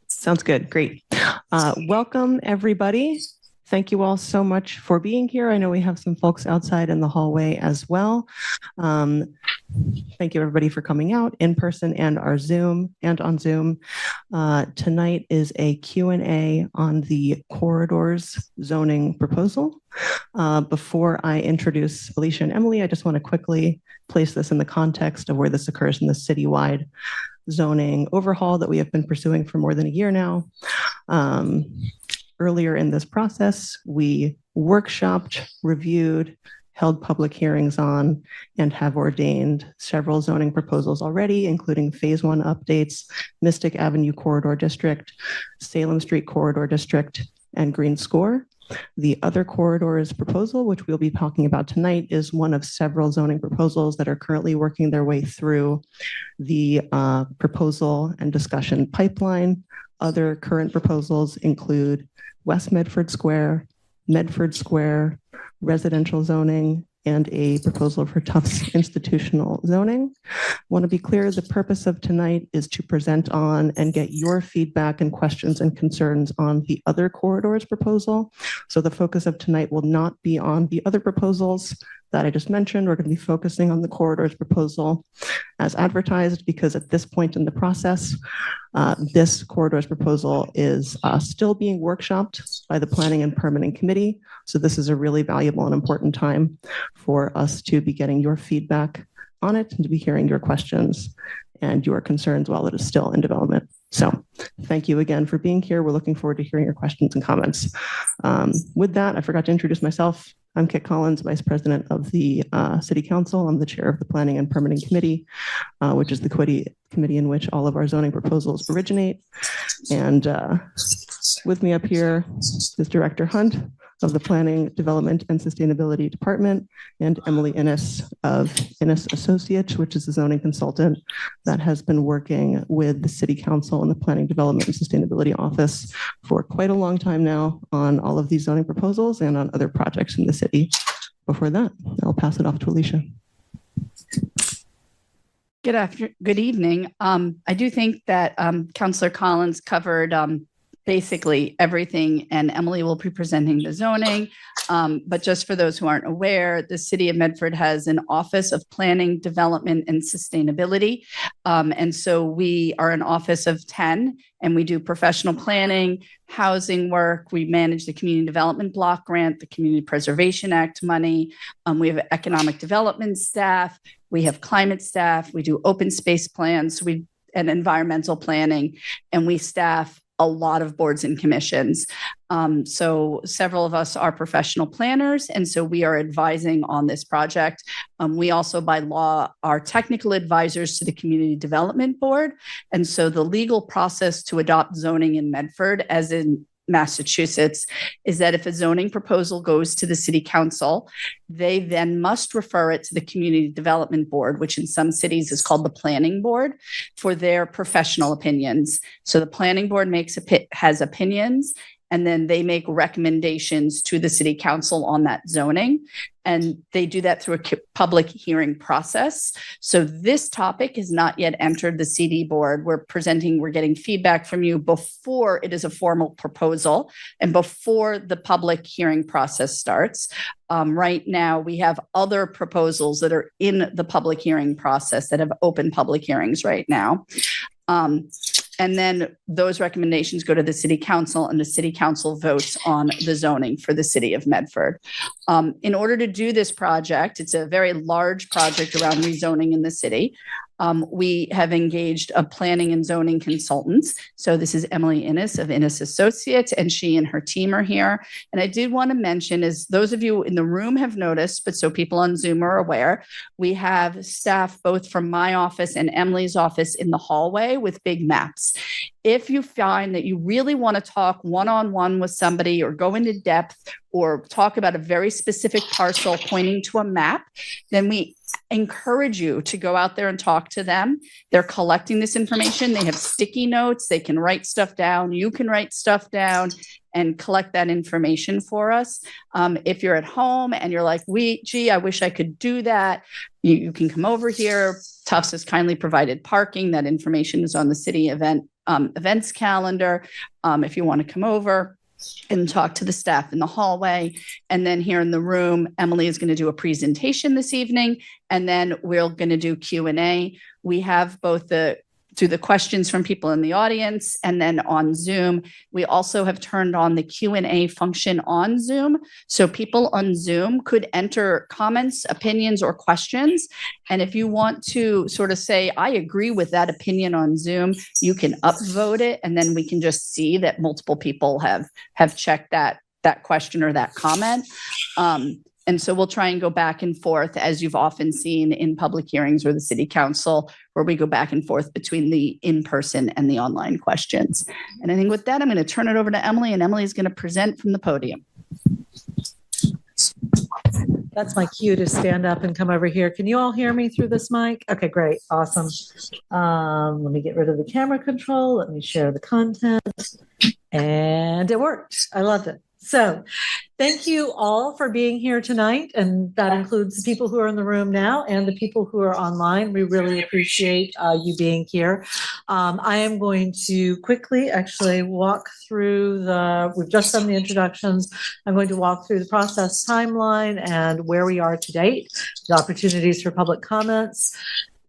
Sounds good. Great. Welcome, everybody. Thank you all so much for being here. I know we have some folks outside in the hallway as well. Thank you, everybody, for coming out in person and on Zoom. Tonight is a Q&A on the corridors zoning proposal. Before I introduce Alicia and Emily, I just want to quickly place this in the context of where this occurs in the citywide zoning overhaul that we have been pursuing for more than a year now. Earlier in this process, we workshopped, reviewed, held public hearings on, and have ordained several zoning proposals already, including Phase 1 updates, Mystic Avenue Corridor District, Salem Street Corridor District, and Green Score. The other corridors proposal, which we'll be talking about tonight, is one of several zoning proposals that are currently working their way through the proposal and discussion pipeline. Other current proposals include West Medford Square, residential zoning, and a proposal for Tufts institutional zoning. I want to be clear, the purpose of tonight is to present on and get your feedback and questions and concerns on the other corridors proposal. So the focus of tonight will not be on the other proposals that I just mentioned. We're going to be focusing on the corridors proposal as advertised, because at this point in the process, this corridors proposal is still being workshopped by the Planning and Permitting Committee. So this is a really valuable and important time for us to be getting your feedback on it and to be hearing your questions and your concerns while it is still in development. So thank you again for being here. We're looking forward to hearing your questions and comments. With that, I forgot to introduce myself. I'm Kit Collins, Vice President of the City Council. I'm the chair of the Planning and Permitting Committee, which is the committee in which all of our zoning proposals originate. And with me up here is Director Hunt of the Planning, Development, and Sustainability Department, and Emily Innes of Innes Associates, which is a zoning consultant that has been working with the City Council and the Planning, Development, and Sustainability Office for quite a long time now on all of these zoning proposals and on other projects in the city. Before that, I'll pass it off to Alicia. Good evening. I do think that Councillor Collins covered basically everything, and Emily will be presenting the zoning. But just for those who aren't aware, the City of Medford has an Office of Planning, Development, and Sustainability. And so we are an office of 10, and we do professional planning, housing work. We manage the Community Development Block Grant, the Community Preservation Act money. We have economic development staff. We have climate staff. We do open space plans. And environmental planning, and we staff a lot of boards and commissions. So several of us are professional planners, and so we are advising on this project. We also, by law, are technical advisors to the Community Development Board. And so the legal process to adopt zoning in Medford, as in Massachusetts, is that if a zoning proposal goes to the City Council, they then must refer it to the Community Development Board, which in some cities is called the Planning Board, for their professional opinions. So the Planning Board has opinions, and then they make recommendations to the City Council on that zoning. And they do that through a public hearing process. So this topic has not yet entered the CD board. We're getting feedback from you before it is a formal proposal and before the public hearing process starts. Right now, we have other proposals that are in the public hearing process that have open public hearings right now. And then those recommendations go to the City Council, and the City Council votes on the zoning for the City of Medford. In order to do this project, it's a very large project around rezoning in the city. We have engaged a planning and zoning consultants. So this is Emily Innes of Innes Associates, and she and her team are here. And I did want to mention, as those of you in the room have noticed, but so people on Zoom are aware, we have staff both from my office and Emily's office in the hallway with big maps. If you find that you really want to talk one-on-one with somebody or go into depth or talk about a very specific parcel pointing to a map, then we encourage you to go out there and talk to them. They're collecting this information. They have sticky notes. They can write stuff down. You can write stuff down and collect that information for us. If you're at home and you're like, gee, I wish I could do that, you can come over here. Tufts has kindly provided parking. That information is on the city events calendar. If you want to come over and talk to the staff in the hallway. And then here in the room, Emily is going to do a presentation this evening, and then we're going to do Q&A. We have both through the questions from people in the audience, and then on Zoom. We also have turned on the Q&A function on Zoom. So people on Zoom could enter comments, opinions, or questions. And if you want to sort of say, I agree with that opinion on Zoom, you can upvote it, and then we can just see that multiple people have checked that question or that comment. And so we'll try and go back and forth, as you've often seen in public hearings or the city council, where we go back and forth between the in-person and the online questions. And I think with that, I'm going to turn it over to Emily, and Emily is going to present from the podium. That's my cue to stand up and come over here. Can you all hear me through this mic? Okay, great. Awesome. Let me get rid of the camera control. Let me share the content. And it worked. I loved it. So thank you all for being here tonight. And that includes the people who are in the room now and the people who are online. We really appreciate you being here. I am going to quickly actually walk through we've just done the introductions. I'm going to walk through the process timeline and where we are to date, the opportunities for public comments,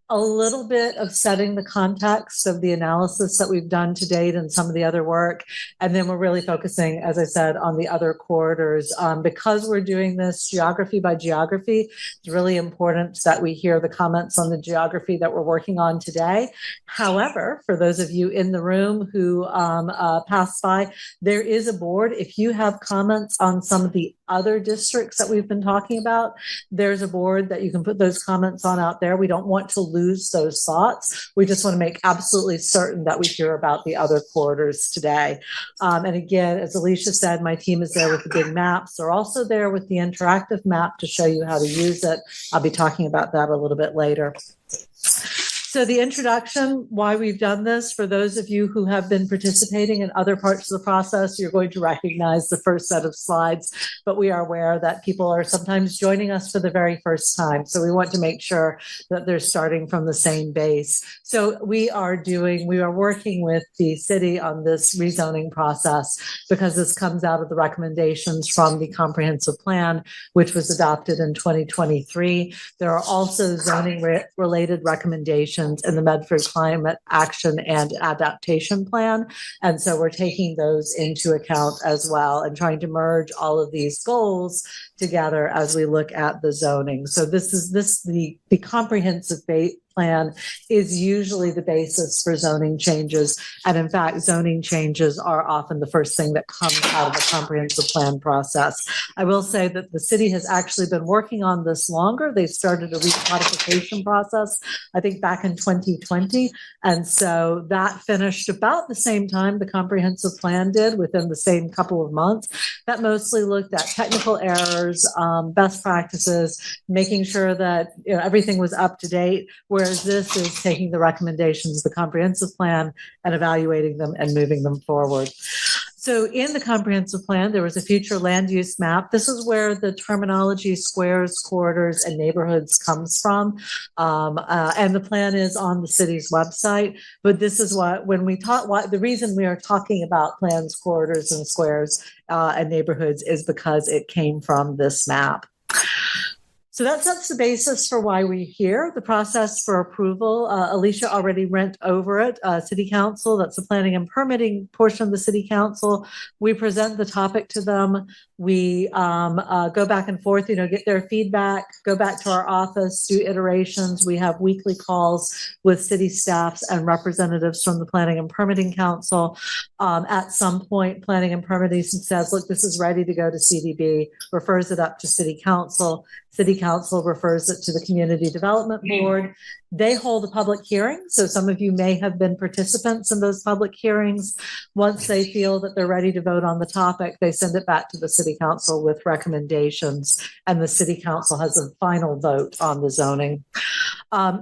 a little bit of setting the context of the analysis that we've done to date and some of the other work. And then we're really focusing, as I said, on the other corridors. Because we're doing this geography by geography, it's really important that we hear the comments on the geography that we're working on today. However, for those of you in the room who passed by, there is a board. If you have comments on some of the other districts that we've been talking about, there's a board that you can put those comments on out there. We don't want to lose those thoughts. We just want to make absolutely certain that we hear about the other corridors today. And again, as Alicia said, my team is there with the big maps. They're also there with the interactive map to show you how to use it. I'll be talking about that a little bit later. So the introduction, why we've done this, for those of you who have been participating in other parts of the process, you're going to recognize the first set of slides, but we are aware that people are sometimes joining us for the very first time. So we want to make sure that they're starting from the same base. So we are working with the city on this rezoning process because this comes out of the recommendations from the comprehensive plan, which was adopted in 2023. There are also zoning related recommendations in the Medford Climate Action and Adaptation Plan. And so we're taking those into account as well and trying to merge all of these goals together as we look at the zoning. So the comprehensive plan is usually the basis for zoning changes. And in fact, zoning changes are often the first thing that comes out of the comprehensive plan process. I will say that the city has actually been working on this longer. They started a recodification process, I think back in 2020. And so that finished about the same time the comprehensive plan did, within the same couple of months. That mostly looked at technical errors, best practices, making sure that everything was up to date, whereas this is taking the recommendations of the comprehensive plan and evaluating them and moving them forward. So in the comprehensive plan, there was a future land use map. This is where the terminology squares, corridors, and neighborhoods comes from. And the plan is on the city's website. But this is the reason we are talking about plans, corridors, and squares and neighborhoods is because it came from this map. So that sets the basis for why we're here. The process for approval, Alicia already went over it. City Council, that's the planning and permitting portion of the City Council. We present the topic to them. We go back and forth, get their feedback, go back to our office, do iterations. We have weekly calls with city staffs and representatives from the Planning and Permitting Council. At some point, Planning and Permitting says, look, this is ready to go to CDB, refers it up to City Council. City Council refers it to the Community Development Board. They hold a public hearing. So some of you may have been participants in those public hearings. Once they feel that they're ready to vote on the topic, they send it back to the city council with recommendations, and the city council has a final vote on the zoning.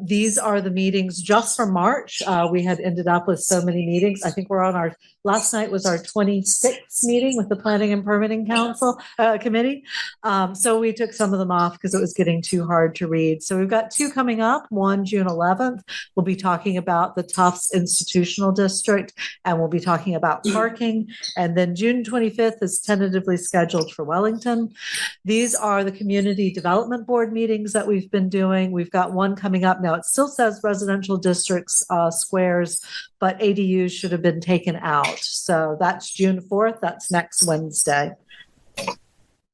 These are the meetings just for March. We had ended up with so many meetings. I think we're on our last night was our 26th meeting with the Planning and Permitting Council Committee. So we took some of them off because it was getting too hard to read. So we've got two coming up. One, June 11th, we'll be talking about the Tufts Institutional District, and we'll be talking about parking. And then June 25th is tentatively scheduled for Wellington. These are the Community Development Board meetings that we've been doing. We've got one coming up now. It still says residential districts, squares, but ADUs should have been taken out. So that's June 4th. That's next Wednesday.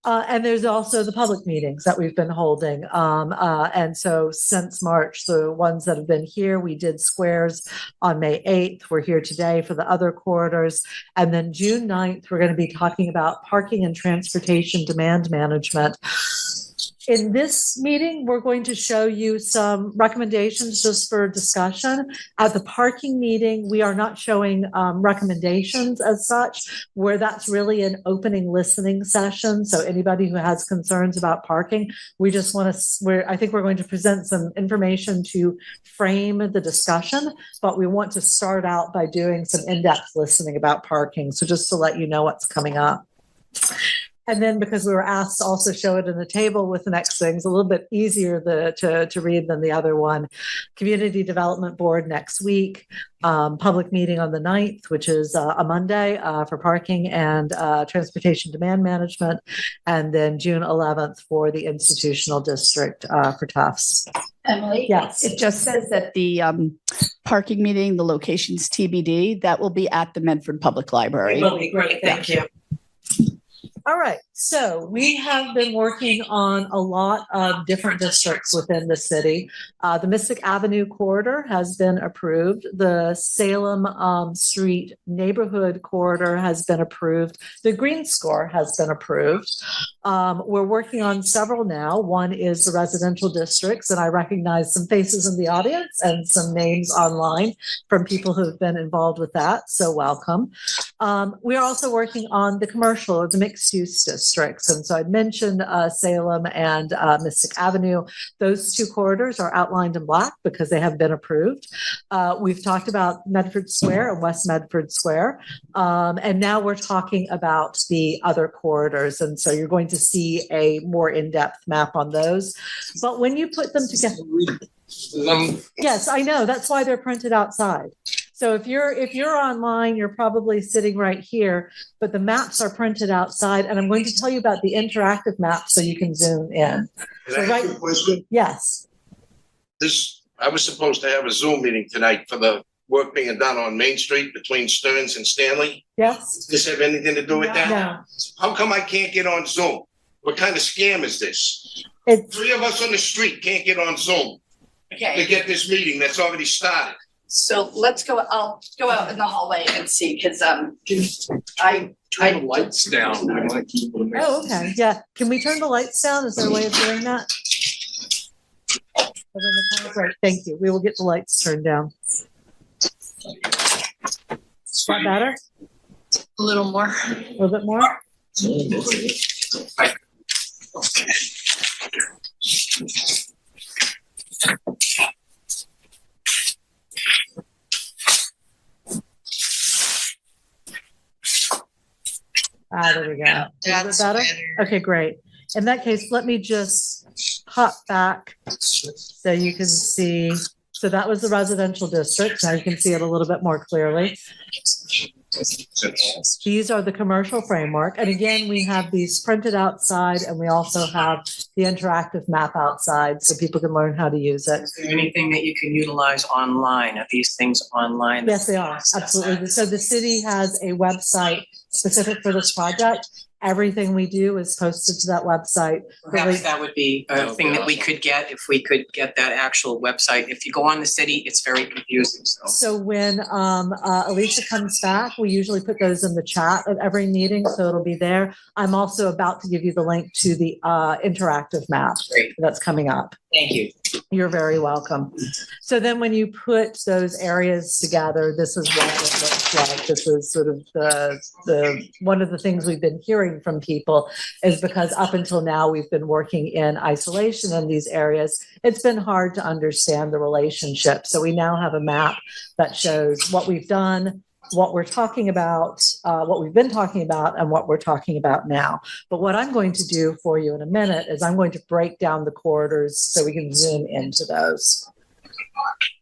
And there's also the public meetings that we've been holding. And so since March, the ones that have been here, we did squares on May 8th. We're here today for the other corridors. And then June 9th, we're going to be talking about parking and transportation demand management. In this meeting, we're going to show you some recommendations just for discussion. At the parking meeting, we are not showing recommendations as such, where that's really an opening listening session. So anybody who has concerns about parking, we just want to, I think we're going to present some information to frame the discussion, but we want to start out by doing some in-depth listening about parking. So just to let you know what's coming up. And then because we were asked to also show it in the table with the next things, a little bit easier to read than the other one. Community Development Board next week, public meeting on the 9th, which is a Monday for parking and transportation demand management. And then June 11th for the institutional district for Tufts. Emily? Yes. It just says that the parking meeting, the location's TBD, that will be at the Medford Public Library. It will be great. Thank you. All right, so we have been working on a lot of different districts within the city. The Mystic Avenue corridor has been approved. The Salem Street neighborhood corridor has been approved. The Green Score has been approved. We're working on several now. One is the residential districts, and I recognize some faces in the audience and some names online from people who have been involved with that, so welcome. We are also working on the commercial or the mixed-use districts, and so I mentioned Salem and Mystic Avenue. Those two corridors are outlined in black because they have been approved. We've talked about Medford Square and West Medford Square, and now we're talking about the other corridors, and so you're going to see a more in-depth map on those. But when you put them together, yes, I know, that's why they're printed outside. So if you're online, you're probably sitting right here, but the maps are printed outside, and I'm going to tell you about the interactive map so you can zoom in. Can I ask you a question? Yes. I was supposed to have a Zoom meeting tonight for the work being done on Main Street between Stearns and Stanley. Yes. Does this have anything to do with that? No. How come I can't get on Zoom? What kind of scam is this? It's 3 of us on the street can't get on Zoom to Okay, get this meeting that's already started. so let's go, I'll go out in the hallway and see, because Turn the lights down. We might keep them. oh, okay. Yeah. Can we turn the lights down? Is there a way of doing that? Right. Thank you. We will get the lights turned down. Is that better? A little more. A little bit more? Okay. There we go. Is it better? Okay, great. In that case, let me just hop back so you can see. So that was the residential district. Now you can see it a little bit more clearly. These are the commercial framework. And again, we have these printed outside, and we also have the interactive map outside so people can learn how to use it. Is there anything that you can utilize online? Are these things online? Yes, they are. Absolutely. So the city has a website specific for this project. Everything we do is posted to that website. Perhaps that would be a thing that we could get if we could get that actual website. If you go on the city, it's very confusing. So when Alicia comes back, we usually put those in the chat at every meeting, so it'll be there. I'm also about to give you the link to the interactive map Great. that's coming up. Thank you. You're very welcome. So then when you put those areas together, this is what it looks like. This is sort of the one of the things we've been hearing from people is because up until now we've been working in isolation in these areas. It's been hard to understand the relationship. So we now have a map that shows what we've done, what we're talking about, what we've been talking about, and what we're talking about now. But what I'm going to do for you in a minute is I'm going to break down the corridors so we can zoom into those.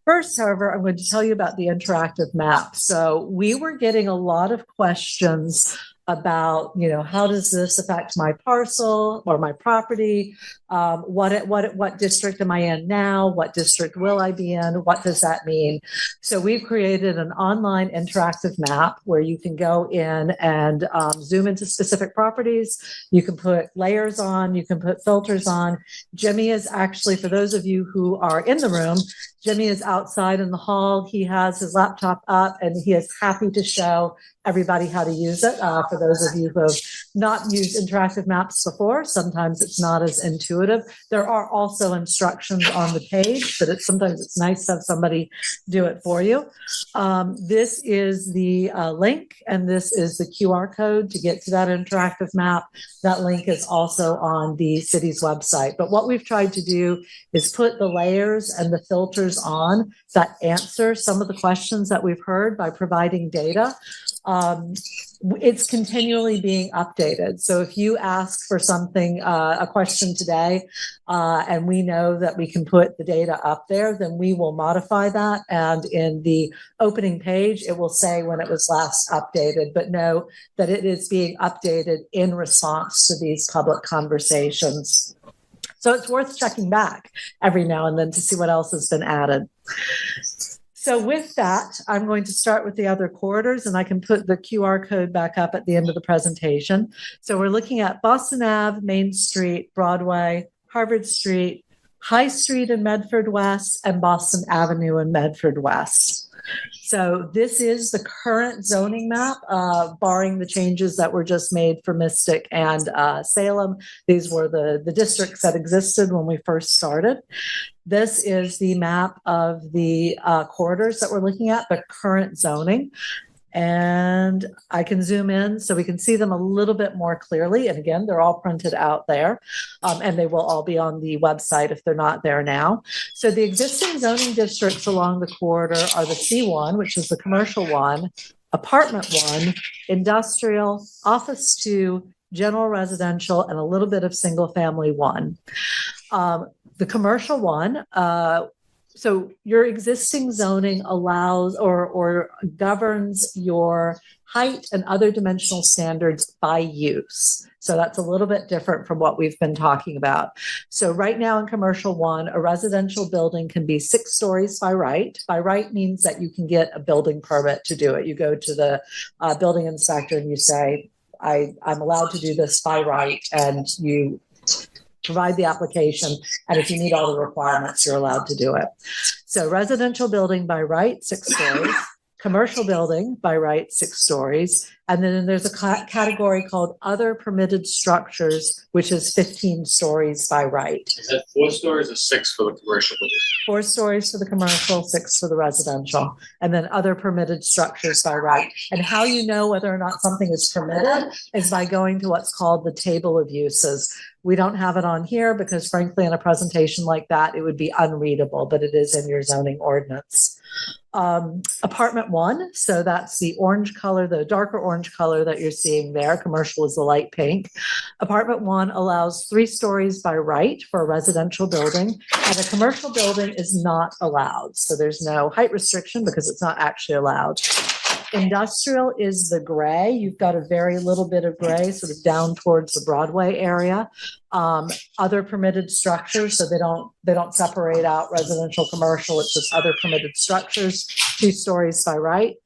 First, however, I'm going to tell you about the interactive map. So we were getting a lot of questions about, how does this affect my parcel or my property? What district am I in now? What district will I be in? What does that mean? So we've created an online interactive map where you can go in and zoom into specific properties. You can put layers on, you can put filters on. Jimmy is actually, for those of you who are in the room, Jimmy is outside in the hall. He has his laptop up and he is happy to show everybody how to use it. For those of you who have not used interactive maps before, sometimes it's not as intuitive. There are also instructions on the page, but sometimes it's nice to have somebody do it for you. This is the link, and this is the QR code to get to that interactive map. That link is also on the city's website. But what we've tried to do is put the layers and the filters on that answer some of the questions that we've heard by providing data. It's continually being updated. So if you ask for something, a question today, and we know that we can put the data up there, then we will modify that. And in the opening page, it will say when it was last updated, but know that it is being updated in response to these public conversations. So it's worth checking back every now and then to see what else has been added. So with that, I'm going to start with the other corridors, and I can put the QR code back up at the end of the presentation. So we're looking at Boston Ave, Main Street, Broadway, Harvard Street, High Street in Medford West, and Boston Avenue in Medford West. So this is the current zoning map, barring the changes that were just made for Mystic and Salem. These were the districts that existed when we first started. This is the map of the corridors that we're looking at, the current zoning. And I can zoom in so we can see them a little bit more clearly. And again, they're all printed out there, and they will all be on the website if they're not there now. So the existing zoning districts along the corridor are the C1, which is the commercial one, apartment 1, industrial, office 2, general residential, and a little bit of single family 1. The commercial one, so your existing zoning allows or governs your height and other dimensional standards by use. So that's a little bit different from what we've been talking about. So right now in commercial 1, a residential building can be 6 stories by right. By right means that you can get a building permit to do it. You go to the building inspector and you say, I'm allowed to do this by right, and you provide the application, and if you meet all the requirements, you're allowed to do it. So residential building by right, 6 stories, commercial building by right, 6 stories, and then there's a category called other permitted structures, which is 15 stories by right. Is that 4 stories or 6 for the commercial? 4 stories for the commercial, 6 for the residential, and then other permitted structures by right. And how you know whether or not something is permitted is by going to what's called the table of uses. We don't have it on here because, frankly, in a presentation like that, it would be unreadable, but it is in your zoning ordinance. Apartment 1, so that's the orange color, the darker orange color that you're seeing there. Commercial is the light pink. Apartment 1 allows 3 stories by right for a residential building, and a commercial building is not allowed. So there's no height restriction because it's not actually allowed. Industrial is the gray. You've got a very little bit of gray sort of down towards the Broadway area. Other permitted structures, so they don't separate out residential, commercial. It's just other permitted structures, 2 stories by right.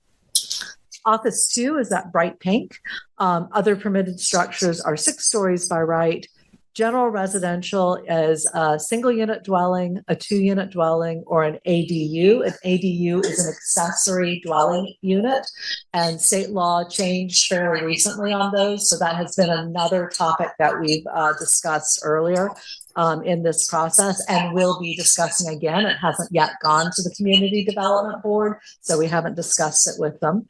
Office 2 is that bright pink. Other permitted structures are 6 stories by right. General residential is a single unit dwelling, a 2-unit dwelling, or an ADU. An ADU is an accessory dwelling unit, and state law changed fairly recently on those. So that has been another topic that we've discussed earlier. in this process, and we'll be discussing again. It hasn't yet gone to the Community Development Board, so we haven't discussed it with them.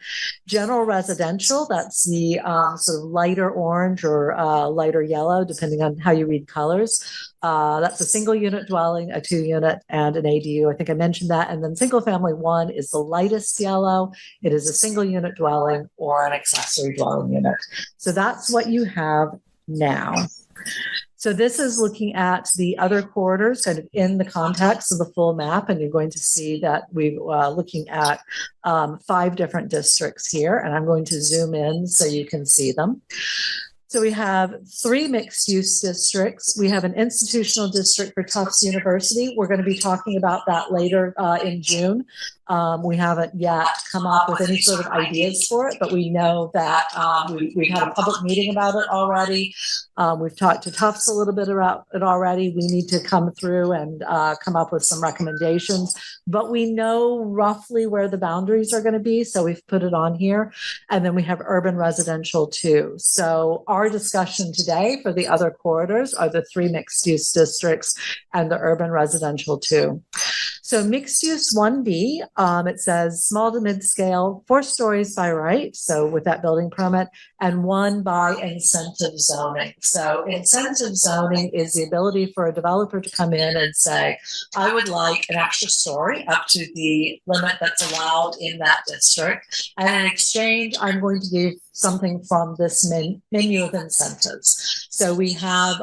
General residential, that's the sort of lighter orange or lighter yellow, depending on how you read colors. That's a single unit dwelling, a 2-unit, and an ADU. I think I mentioned that. And then single family 1 is the lightest yellow. It is a single unit dwelling or an accessory dwelling unit. So that's what you have now. So this is looking at the other corridors kind of in the context of the full map, and you're going to see that we're looking at 5 different districts here, and I'm going to zoom in so you can see them. So we have 3 mixed-use districts. We have an institutional district for Tufts University. We're going to be talking about that later in June. We haven't yet come up with any sort of ideas for it, but we know that we've had a public meeting about it already. We've talked to Tufts a little bit about it already. We need to come through and come up with some recommendations, but we know roughly where the boundaries are going to be, so we've put it on here. And then we have urban residential too. So our discussion today for the other corridors are the 3 mixed-use districts and the urban residential too. So mixed use 1B, it says small to mid-scale, 4 stories by right, so with that building permit, and 1 by incentive zoning. So incentive zoning is the ability for a developer to come in and say, I would like an extra story up to the limit that's allowed in that district. And in exchange, I'm going to give something from this menu of incentives. So we have,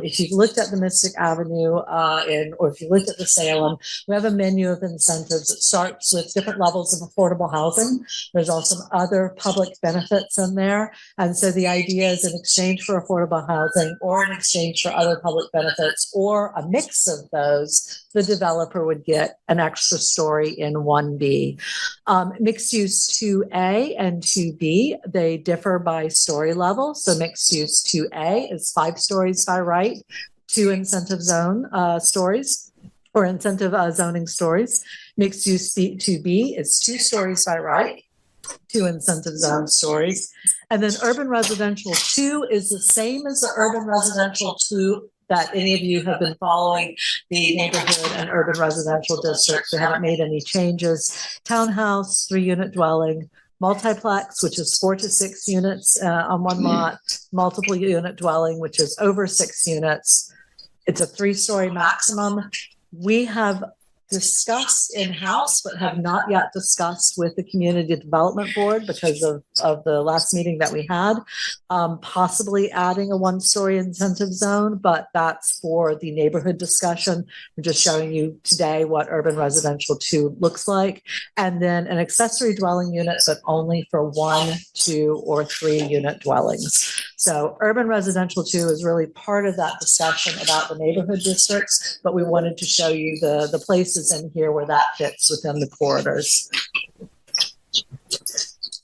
if you've looked at the Mystic Avenue or if you looked at the Salem, we have a menu of incentives. It starts with different levels of affordable housing. There's also some other public benefits in there. And so the idea is in exchange for affordable housing or in exchange for other public benefits or a mix of those, the developer would get an extra story in 1B. Mixed use 2A and 2B, they differ by story level. So mixed use 2A is 5 stories by right, 2 incentive zone stories or incentive zoning stories. Mixed use 2B is 2 stories by right, 2 incentive zone stories. And then urban residential 2 is the same as the urban residential 2 that any of you have been following the neighborhood and urban residential districts. They haven't made any changes. Townhouse, 3-unit dwelling, multiplex, which is 4 to 6 units on one lot, multiple unit dwelling, which is over 6 units. It's a 3-story maximum. We have discussed in-house, but have not yet discussed with the Community Development Board because of the last meeting that we had, possibly adding a 1-story incentive zone, but that's for the neighborhood discussion. We're just showing you today what urban residential 2 looks like. And then an accessory dwelling unit, but only for 1, 2, or 3 unit dwellings. So urban residential 2 is really part of that discussion about the neighborhood districts, but we wanted to show you the places in here where that fits within the corridors.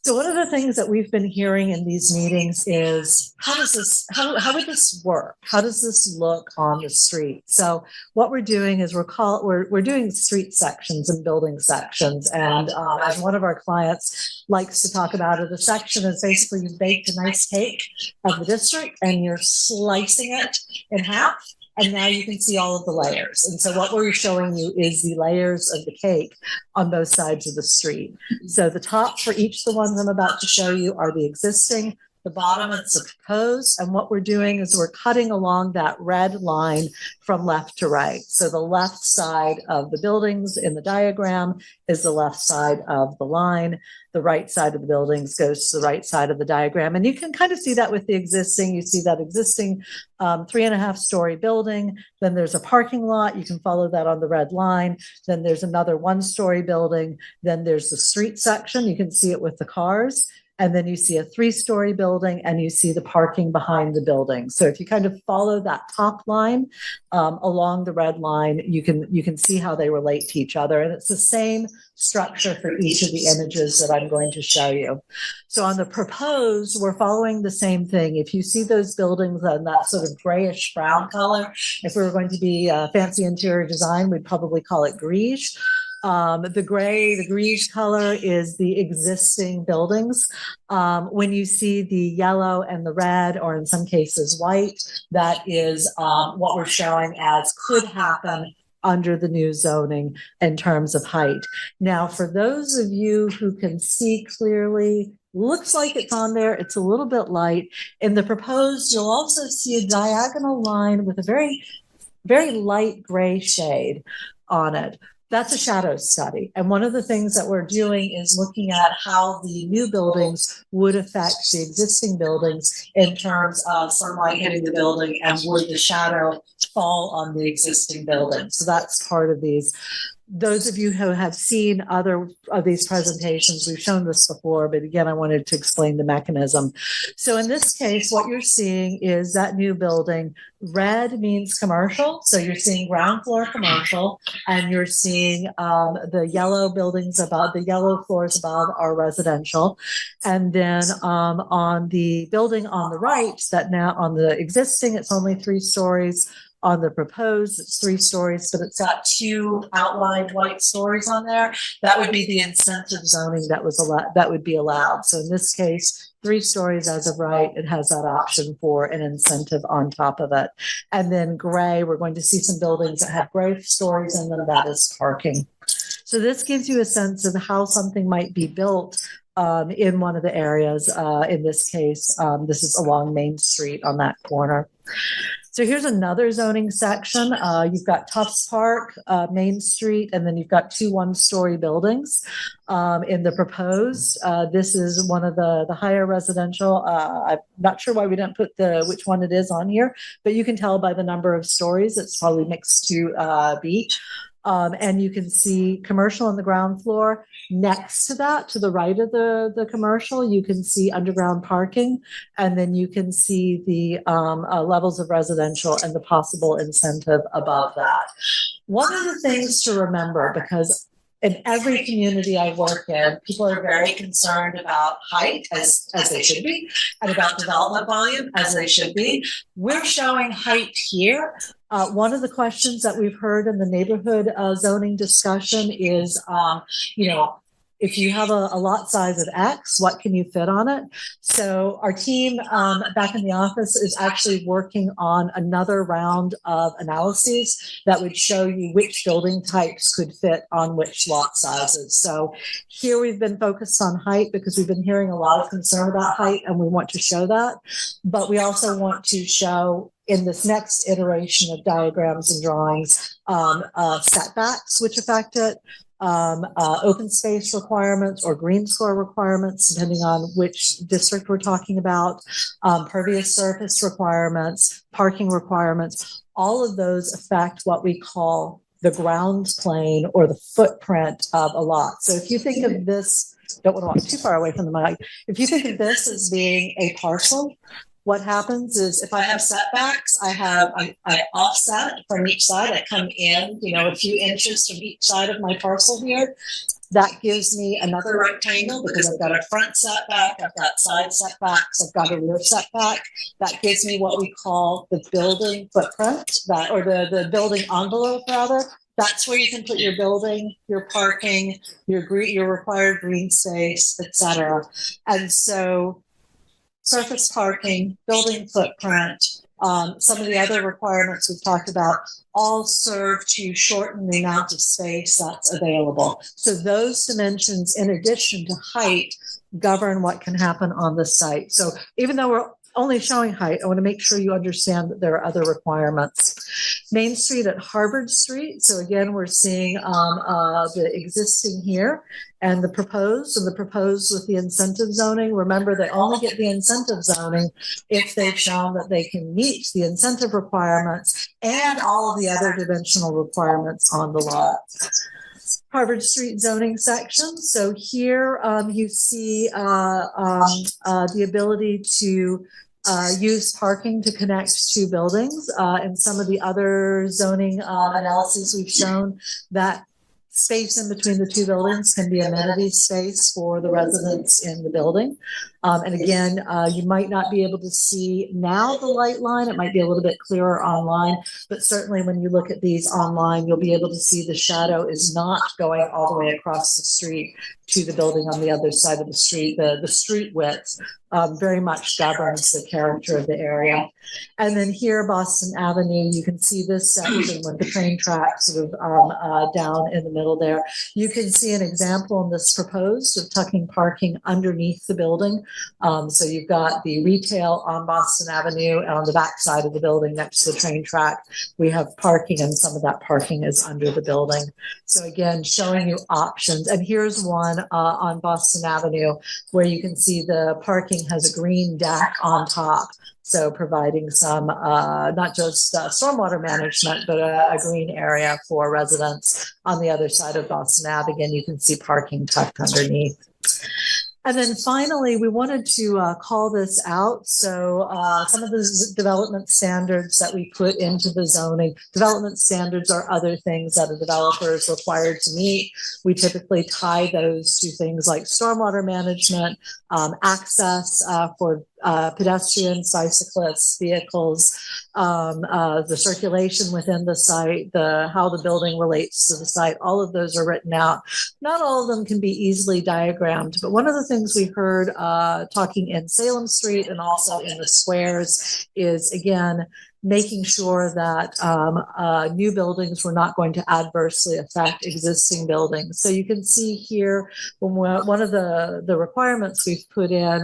So one of the things that we've been hearing in these meetings is how would this work? How does this look on the street? So what we're doing is we're doing street sections and building sections. And as one of our clients likes to talk about it, a section is basically you baked a nice cake of the district and you're slicing it in half. And now you can see all of the layers. And so what we're showing you is the layers of the cake on both sides of the street. So the top for each of the ones I'm about to show you are the existing. The bottom is the proposed. And what we're doing is we're cutting along that red line from left to right. So the left side of the buildings in the diagram is the left side of the line. The right side of the buildings goes to the right side of the diagram. And you can kind of see that with the existing. You see that existing 3.5-story building. Then there's a parking lot. You can follow that on the red line. Then there's another 1-story building. Then there's the street section. You can see it with the cars. And then you see a 3-story building and you see the parking behind the building. So if you kind of follow that top line along the red line, you can see how they relate to each other. And it's the same structure for each of the images that I'm going to show you. So on the proposed, we're following the same thing. If you see those buildings in that sort of grayish brown color, if we were going to be fancy interior design, we'd probably call it greige. The gray, the greenish color is the existing buildings. When you see the yellow and the red, or in some cases white, that is what we're showing as could happen under the new zoning in terms of height. Now, for those of you who can see clearly, looks like it's on there. It's a little bit light. In the proposed, you'll also see a diagonal line with a very, very light gray shade on it. That's a shadow study. And one of the things that we're doing is looking at how the new buildings would affect the existing buildings in terms of sunlight hitting the building and would the shadow fall on the existing building. So that's part of these. Those of you who have seen other of these presentations, we've shown this before, but again, I wanted to explain the mechanism. So in this case, what you're seeing is that new building. Red means commercial. So you're seeing ground floor commercial, and you're seeing the yellow buildings above, the yellow floors above are residential. And then on the building on the right, that now on the existing, it's only 3 stories. On the proposed, it's 3 stories, but it's got 2 outlined white stories on there. That would be the incentive zoning that was allowed, that would be allowed. So in this case, 3 stories as of right, it has that option for an incentive on top of it. And then gray, we're going to see some buildings that have gray stories in them. That is parking. So this gives you a sense of how something might be built in one of the areas. In this case, this is along Main Street on that corner. So here's another zoning section. You've got Tufts Park, Main Street, and then you've got 2 one-story buildings in the proposed. This is one of the higher residential. I'm not sure why we didn't put which one it is on here, but you can tell by the number of stories. It's probably mixed to B. And you can see commercial on the ground floor. Next to that, to the right of the commercial, you can see underground parking, and then you can see the levels of residential and the possible incentive above that. One of the things to remember, because in every community I work in, people are very concerned about height, as they should be, and about development volume, as they should be. We're showing height here. One of the questions that we've heard in the neighborhood zoning discussion is, if you have a lot size of X, what can you fit on it? So our team back in the office is actually working on another round of analyses that would show you which building types could fit on which lot sizes. So here we've been focused on height because we've been hearing a lot of concern about height, and we want to show that. But we also want to show in this next iteration of diagrams and drawings, setbacks which affect it, open space requirements or green score requirements, depending on which district we're talking about, pervious surface requirements, parking requirements. All of those affect what we call the ground plane or the footprint of a lot. So if you think of this, don't want to walk too far away from the mic. If you think of this as being a parcel, what happens is if I have setbacks, I offset from each side. I come in, a few inches from each side of my parcel here. That gives me another rectangle because I've got a front setback, I've got side setbacks, I've got a rear setback. That gives me what we call the building footprint, or the building envelope rather. That's where you can put your building, your parking, your required green space, etc. And so surface parking, building footprint, some of the other requirements we've talked about all serve to shorten the amount of space that's available. So those dimensions, in addition to height, govern what can happen on the site. So even though we're only showing height, I want to make sure you understand that there are other requirements. Main Street at Harvard Street. So again, we're seeing the existing here and the proposed with the incentive zoning. Remember, they only get the incentive zoning if they've shown that they can meet the incentive requirements and all of the other dimensional requirements on the lot. Harvard Street zoning section. So here you see the ability to use parking to connect 2 buildings. And some of the other zoning analyses we've shown that space in between the 2 buildings can be amenity space for the residents in the building. And again, you might not be able to see now the light line. It might be a little bit clearer online, but certainly when you look at these online, you'll be able to see the shadow is not going all the way across the street to the building on the other side of the street. The street width very much governs the character of the area. And then here, Boston Avenue, you can see this section with the train track sort of down in the middle there. You can see an example in this proposed of tucking parking underneath the building. So you've got the retail on Boston Avenue, and on the back side of the building next to the train track, we have parking, and some of that parking is under the building. So again, showing you options. And here's one on Boston Avenue where you can see the parking has a green deck on top. So providing some, not just stormwater management, but a green area for residents on the other side of Boston Ave. Again, you can see parking tucked underneath. And then finally, we wanted to call this out. So some of the development standards that we put into the zoning, development standards are other things that a developer is required to meet. We typically tie those to things like stormwater management, access for pedestrians, bicyclists, vehicles, the circulation within the site, how the building relates to the site. All of those are written out. Not all of them can be easily diagrammed, but one of the things we heard talking in Salem Street and also in the squares is, again, making sure that new buildings were not going to adversely affect existing buildings. So you can see here, one of the requirements we've put in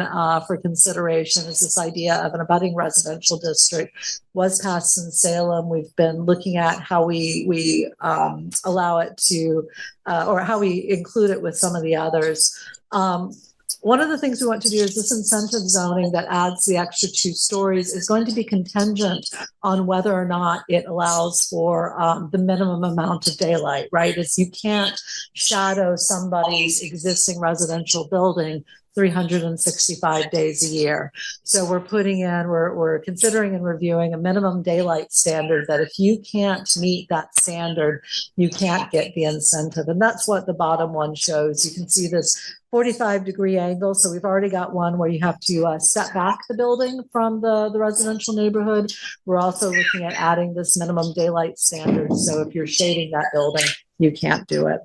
for consideration is this idea of an abutting residential district. Was passed in Salem. We've been looking at how we allow it to, or how we include it with some of the others. One of the things we want to do is this incentive zoning that adds the extra 2 stories is going to be contingent on whether or not it allows for the minimum amount of daylight, right? Is you can't shadow somebody's existing residential building 365 days a year. So we're we're considering and reviewing a minimum daylight standard that if you can't meet that standard, you can't get the incentive. And that's what the bottom one shows. You can see this 45-degree angle. So we've already got one where you have to set back the building from the residential neighborhood. We're also looking at adding this minimum daylight standard. So if you're shading that building, you can't do it.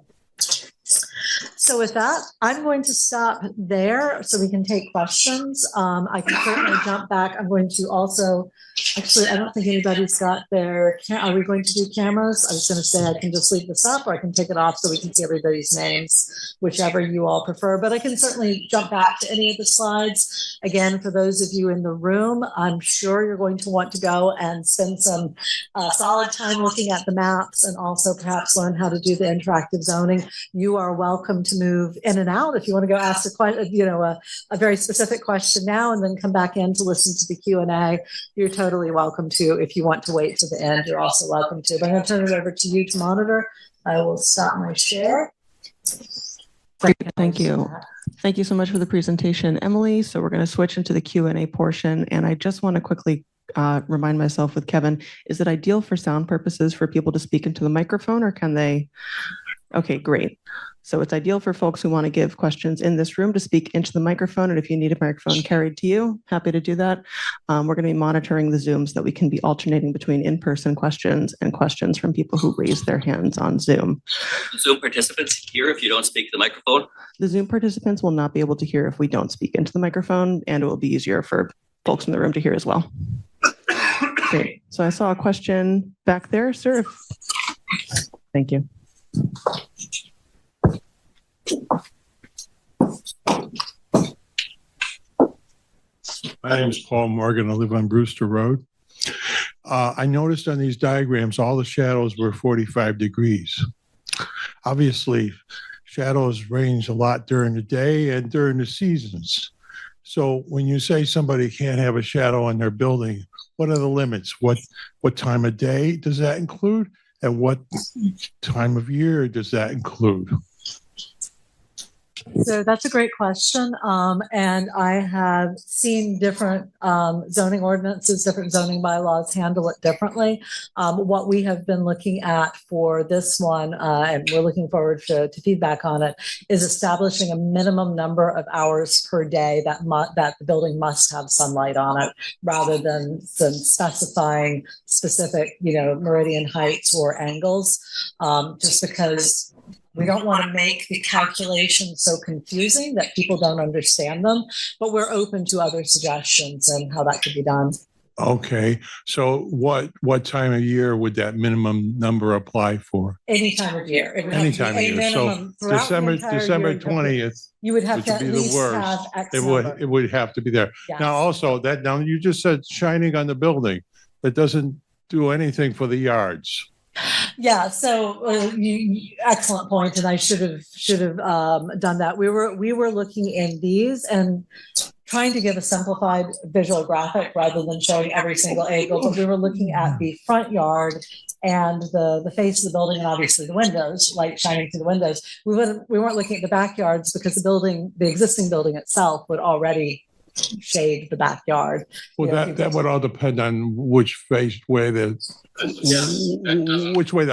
So with that, I'm going to stop there so we can take questions. I can certainly jump back. I'm going to also, actually, I don't think anybody's got their, are we going to do cameras? I was going to say I can just leave this up or I can take it off so we can see everybody's names, whichever you all prefer. But I can certainly jump back to any of the slides. Again, for those of you in the room, I'm sure you're going to want to go and spend some solid time looking at the maps and also perhaps learn how to do the interactive zoning. You are welcome to move in and out if you want to go ask a question, a very specific question now and then come back in to listen to the Q&A. You're totally welcome to. If you want to wait to the end, you're also welcome to. But I'm going to turn it over to you to monitor. I will stop my share. Thank you. Thank you so much for the presentation, Emily. So we're going to switch into the Q&A portion. And I just want to quickly remind myself with Kevin, is it ideal for sound purposes for people to speak into the microphone or can they? Okay, great. So it's ideal for folks who want to give questions in this room to speak into the microphone. And if you need a microphone carried to you, happy to do that. We're going to be monitoring the Zoom so that we can be alternating between in-person questions and questions from people who raise their hands on Zoom. Zoom participants hear if you don't speak to the microphone? The Zoom participants will not be able to hear if we don't speak into the microphone, and it will be easier for folks in the room to hear as well. Great. So I saw a question back there, sir. Thank you. My name is Paul Morgan. I live on Brewster Road. I noticed on these diagrams, all the shadows were 45 degrees. Obviously, shadows range a lot during the day and during the seasons. So when you say somebody can't have a shadow on their building, what are the limits? What time of day does that include? And what time of year does that include? So that's a great question. And I have seen different zoning ordinances, different zoning bylaws handle it differently. What we have been looking at for this one, and we're looking forward to feedback on it, is establishing a minimum number of hours per day that the building must have sunlight on it, rather than specifying specific, meridian heights or angles, just because we don't want to make the calculations so confusing that people don't understand them, but we're open to other suggestions and how that could be done. Okay, so what time of year would that minimum number apply for? Any time of year. Any time of year. So December 20th, you would have which to would at be the least worst. have X it number. would have to be there. Yes. Now, also now you just said shining on the building. That doesn't do anything for the yards. Yeah, so excellent point, and I should have done that. We were looking in these and trying to give a simplified visual graphic rather than showing every single angle, but we were looking at the front yard and the face of the building, and obviously the windows, light shining through the windows. We weren't looking at the backyards because the existing building itself would already shade the backyard. Well, that would all depend on which way the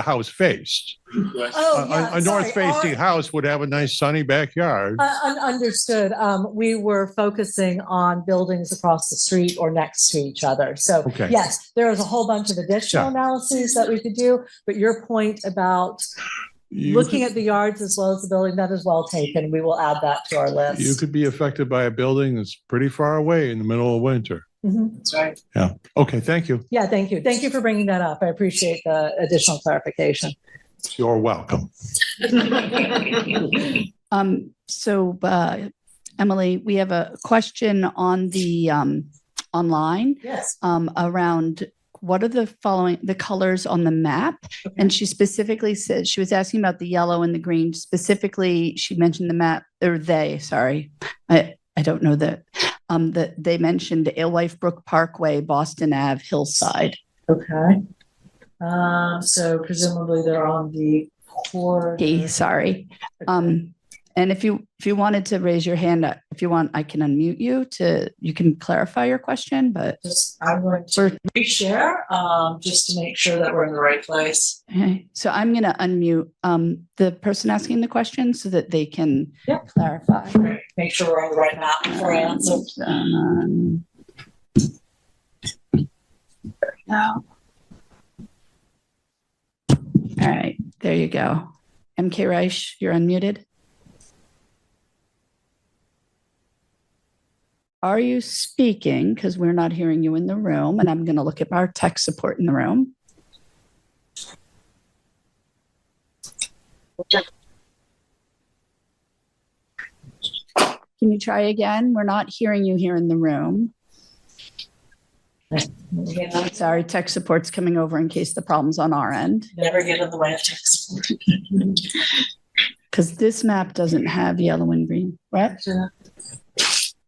house faced. A north-facing house would have a nice sunny backyard. Understood. We were focusing on buildings across the street or next to each other. So yes, there is a whole bunch of additional analyses that we could do, but your point about looking at the yards as well as the building, that is well taken. We will add that to our list. You could be affected by a building that's pretty far away in the middle of winter. Mm-hmm. That's right. Yeah. Okay. Thank you. Yeah. Thank you. Thank you for bringing that up. I appreciate the additional clarification. You're welcome. Emily, we have a question on the online. Yes. Around what are the colors on the map? Okay. And she specifically said, she was asking about the yellow and the green. Specifically, she mentioned the map, or I don't know that they mentioned Alewife Brook Parkway, Boston Ave, Hillside. Okay. So presumably they're on the core. Okay, sorry. Okay. And if you wanted to raise your hand, if you want, I can unmute you you can clarify your question, but I'm going to reshare just to make sure that we're in the right place. Okay. So I'm going to unmute the person asking the question so that they can clarify. Right. Make sure we're on the right map before I answer. Now. All right, there you go. MK Reich, you're unmuted. Are you speaking? Because we're not hearing you in the room, and I'm going to look at our tech support in the room. Can you try again? We're not hearing you here in the room. Sorry, tech support's coming over in case the problem's on our end. Never get in the way of tech support. Because this map doesn't have yellow and green, right?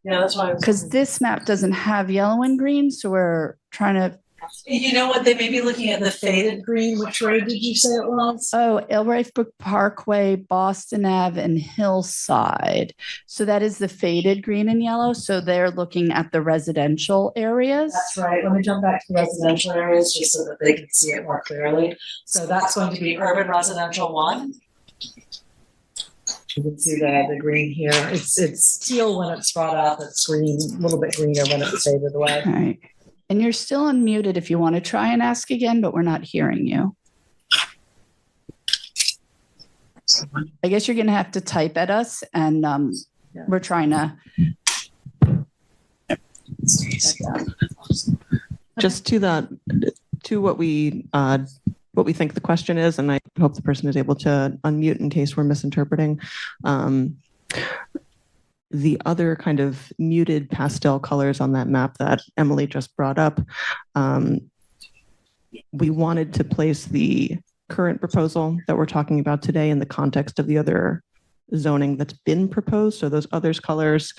Yeah, that's why. Because this map doesn't have yellow and green, so we're trying to. You know what? They may be looking at the faded green. Which road did you say it was? Oh, Alewife Brook Parkway, Boston Ave, and Hillside. So that is the faded green and yellow. So they're looking at the residential areas. That's right. Let me jump back to the residential areas just so that they can see it more clearly. So that's going to be urban residential 1. You can see the green here. It's teal when it's brought up. It's green, a little bit greener when it's faded away. All right. And you're still unmuted if you want to try and ask again, but we're not hearing you. I guess you're going to have to type at us, and we're trying to. Just to what we think the question is, and I hope the person is able to unmute in case we're misinterpreting. The other kind of muted pastel colors on that map that Emily just brought up, we wanted to place the current proposal that we're talking about today in the context of the other zoning that's been proposed. So those others colors,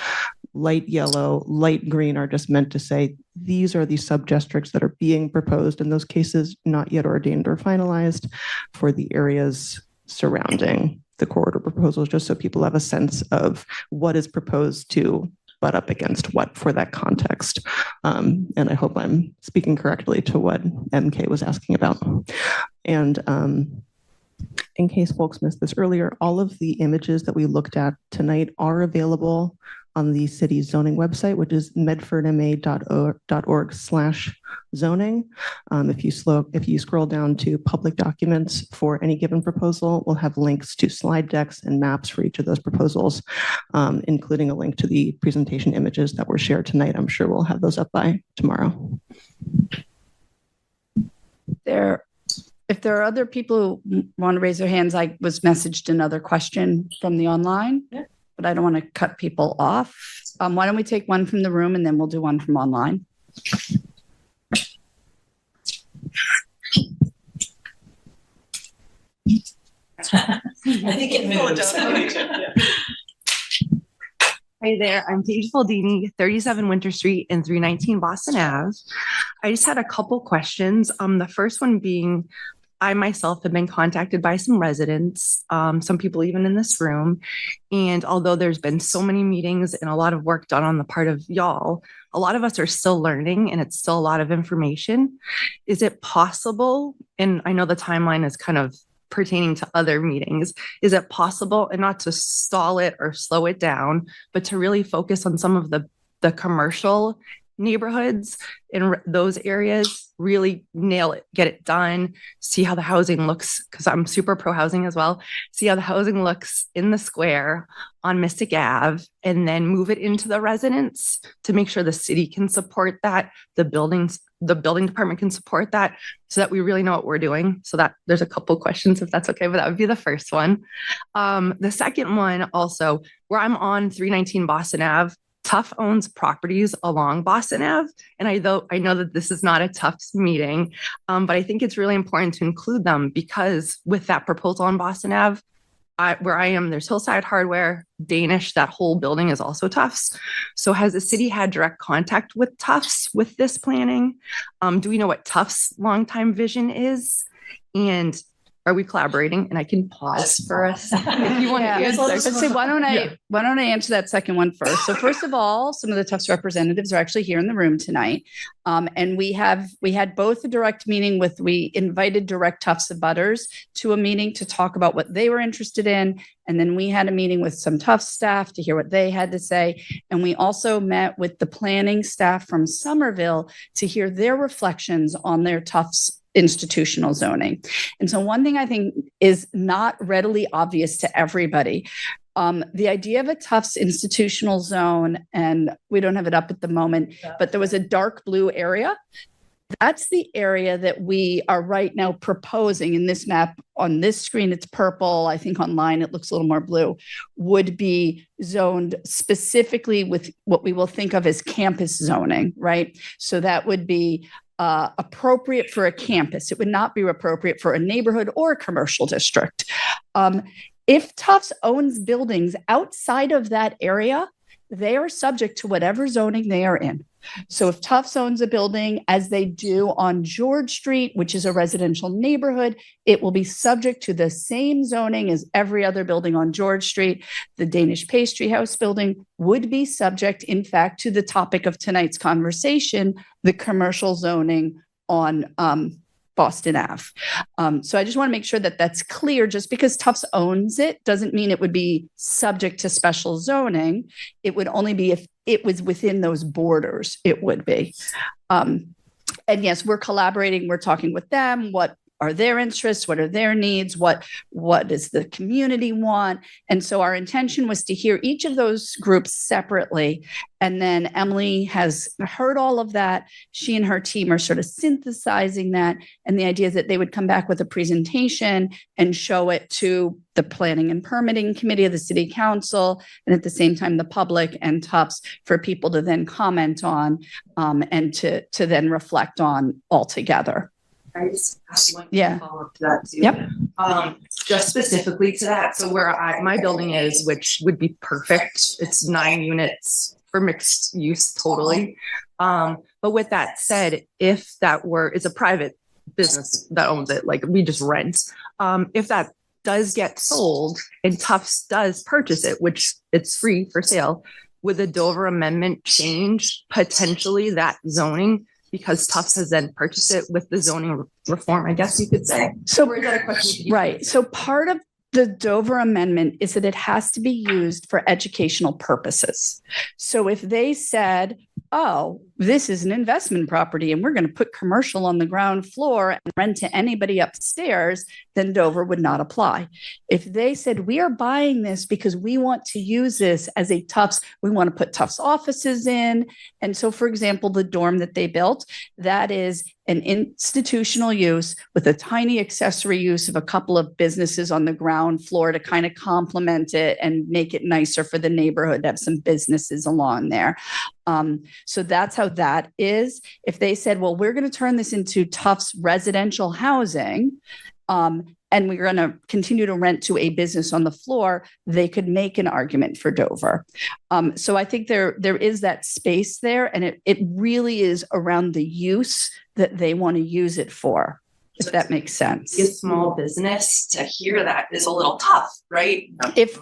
light yellow, light green, are just meant to say these are the sub-districts that are being proposed in those cases not yet ordained or finalized for the areas surrounding the corridor proposals, just so people have a sense of what is proposed to butt up against what for that context. And I hope I'm speaking correctly to what MK was asking about. And in case folks missed this earlier, all of the images that we looked at tonight are available on the city's zoning website, which is medfordma.org/zoning. If you scroll down to public documents for any given proposal, we'll have links to slide decks and maps for each of those proposals, including a link to the presentation images that were shared tonight. I'm sure we'll have those up by tomorrow. If there are other people who want to raise their hands, I was messaged another question from the online, but I don't want to cut people off. Why don't we take one from the room and then we'll do one from online? I think it moves. Hi there, I'm Paige Baldini, 37 Winter Street and 319 Boston Ave. I just had a couple questions. The first one being, I myself have been contacted by some residents, some people even in this room. And although there's been so many meetings and a lot of work done on the part of y'all, a lot of us are still learning and it's still a lot of information. Is it possible, and I know the timeline is kind of pertaining to other meetings, is it possible, and not to stall it or slow it down, but to really focus on some of the commercial neighborhoods in those areas, really nail it, get it done, see how the housing looks, because I'm super pro housing as well, see how the housing looks in the square on Mystic Ave, and then move it into the residents to make sure the city can support that, the building department can support that, so that we really know what we're doing. So that there's a couple questions, if that's okay, but that would be the first one. The second one also, where I'm on 319 Boston Ave, Tough owns properties along Boston Ave. And I know that this is not a Tufts meeting, but I think it's really important to include them because with that proposal on Boston Ave, where I am, there's Hillside Hardware, Danish, that whole building is also Tufts. So has the city had direct contact with Tufts with this planning? Do we know what Tufts' longtime vision is? And are we collaborating? And I can pause for a second if you want to answer. Let's see, why don't I answer that second one first? So first of all, some of the Tufts representatives are actually here in the room tonight. And we had both a direct meeting we invited direct Tufts abutters to a meeting to talk about what they were interested in. And then we had a meeting with some Tufts staff to hear what they had to say. And we also met with the planning staff from Somerville to hear their reflections on their Tufts institutional zoning. And so one thing I think is not readily obvious to everybody, the idea of a Tufts institutional zone, and we don't have it up at the moment, but there was a dark blue area. That's the area that we are right now proposing in this map. On this screen, it's purple. I think online it looks a little more blue, would be zoned specifically with what we will think of as campus zoning, right? So that would be appropriate for a campus. It would not be appropriate for a neighborhood or a commercial district. If Tufts owns buildings outside of that area, they are subject to whatever zoning they are in. So if Tufts owns a building, as they do on George Street, which is a residential neighborhood, it will be subject to the same zoning as every other building on George Street. The Danish Pastry House building would be subject, in fact, to the topic of tonight's conversation, the commercial zoning on Boston Ave. So I just want to make sure that that's clear. Just because Tufts owns it doesn't mean it would be subject to special zoning. It would only be if it was within those borders, it would be. And yes, we're collaborating. We're talking with them. What are their interests? What are their needs? What does the community want? And so our intention was to hear each of those groups separately. And then Emily has heard all of that. She and her team are sort of synthesizing that. And the idea is that they would come back with a presentation and show it to the Planning and Permitting Committee of the City Council, and at the same time, the public and Tufts for people to then comment on and to then reflect on altogether. I just ask one Yeah. follow-up to that too. Yep. Just specifically to that. So where my building is, which would be perfect, it's 9 units for mixed use totally. But with that said, if that were, it's a private business that owns it, like we just rent. If that does get sold and Tufts does purchase it, which it's free for sale, would the Dover Amendment change potentially that zoning because Tufts has then purchased it with the zoning reform, I guess you could say? So, Or is that a question? right. So part of the Dover Amendment is that it has to be used for educational purposes. So if they said, oh, this is an investment property and we're going to put commercial on the ground floor and rent to anybody upstairs, then Dover would not apply. If they said, we are buying this because we want to use this as a Tufts, we want to put Tufts offices in. And so, for example, the dorm that they built, that is an institutional use with a tiny accessory use of a couple of businesses on the ground floor to kind of complement it and make it nicer for the neighborhood to have some businesses along there. So that's how that is. If they said, well, we're going to turn this into Tufts residential housing, and we're going to continue to rent to a business on the floor, they could make an argument for Dover. So I think there is that space there, and it really is around the use that they want to use it for, if that makes sense. A small business to hear that is a little tough, right?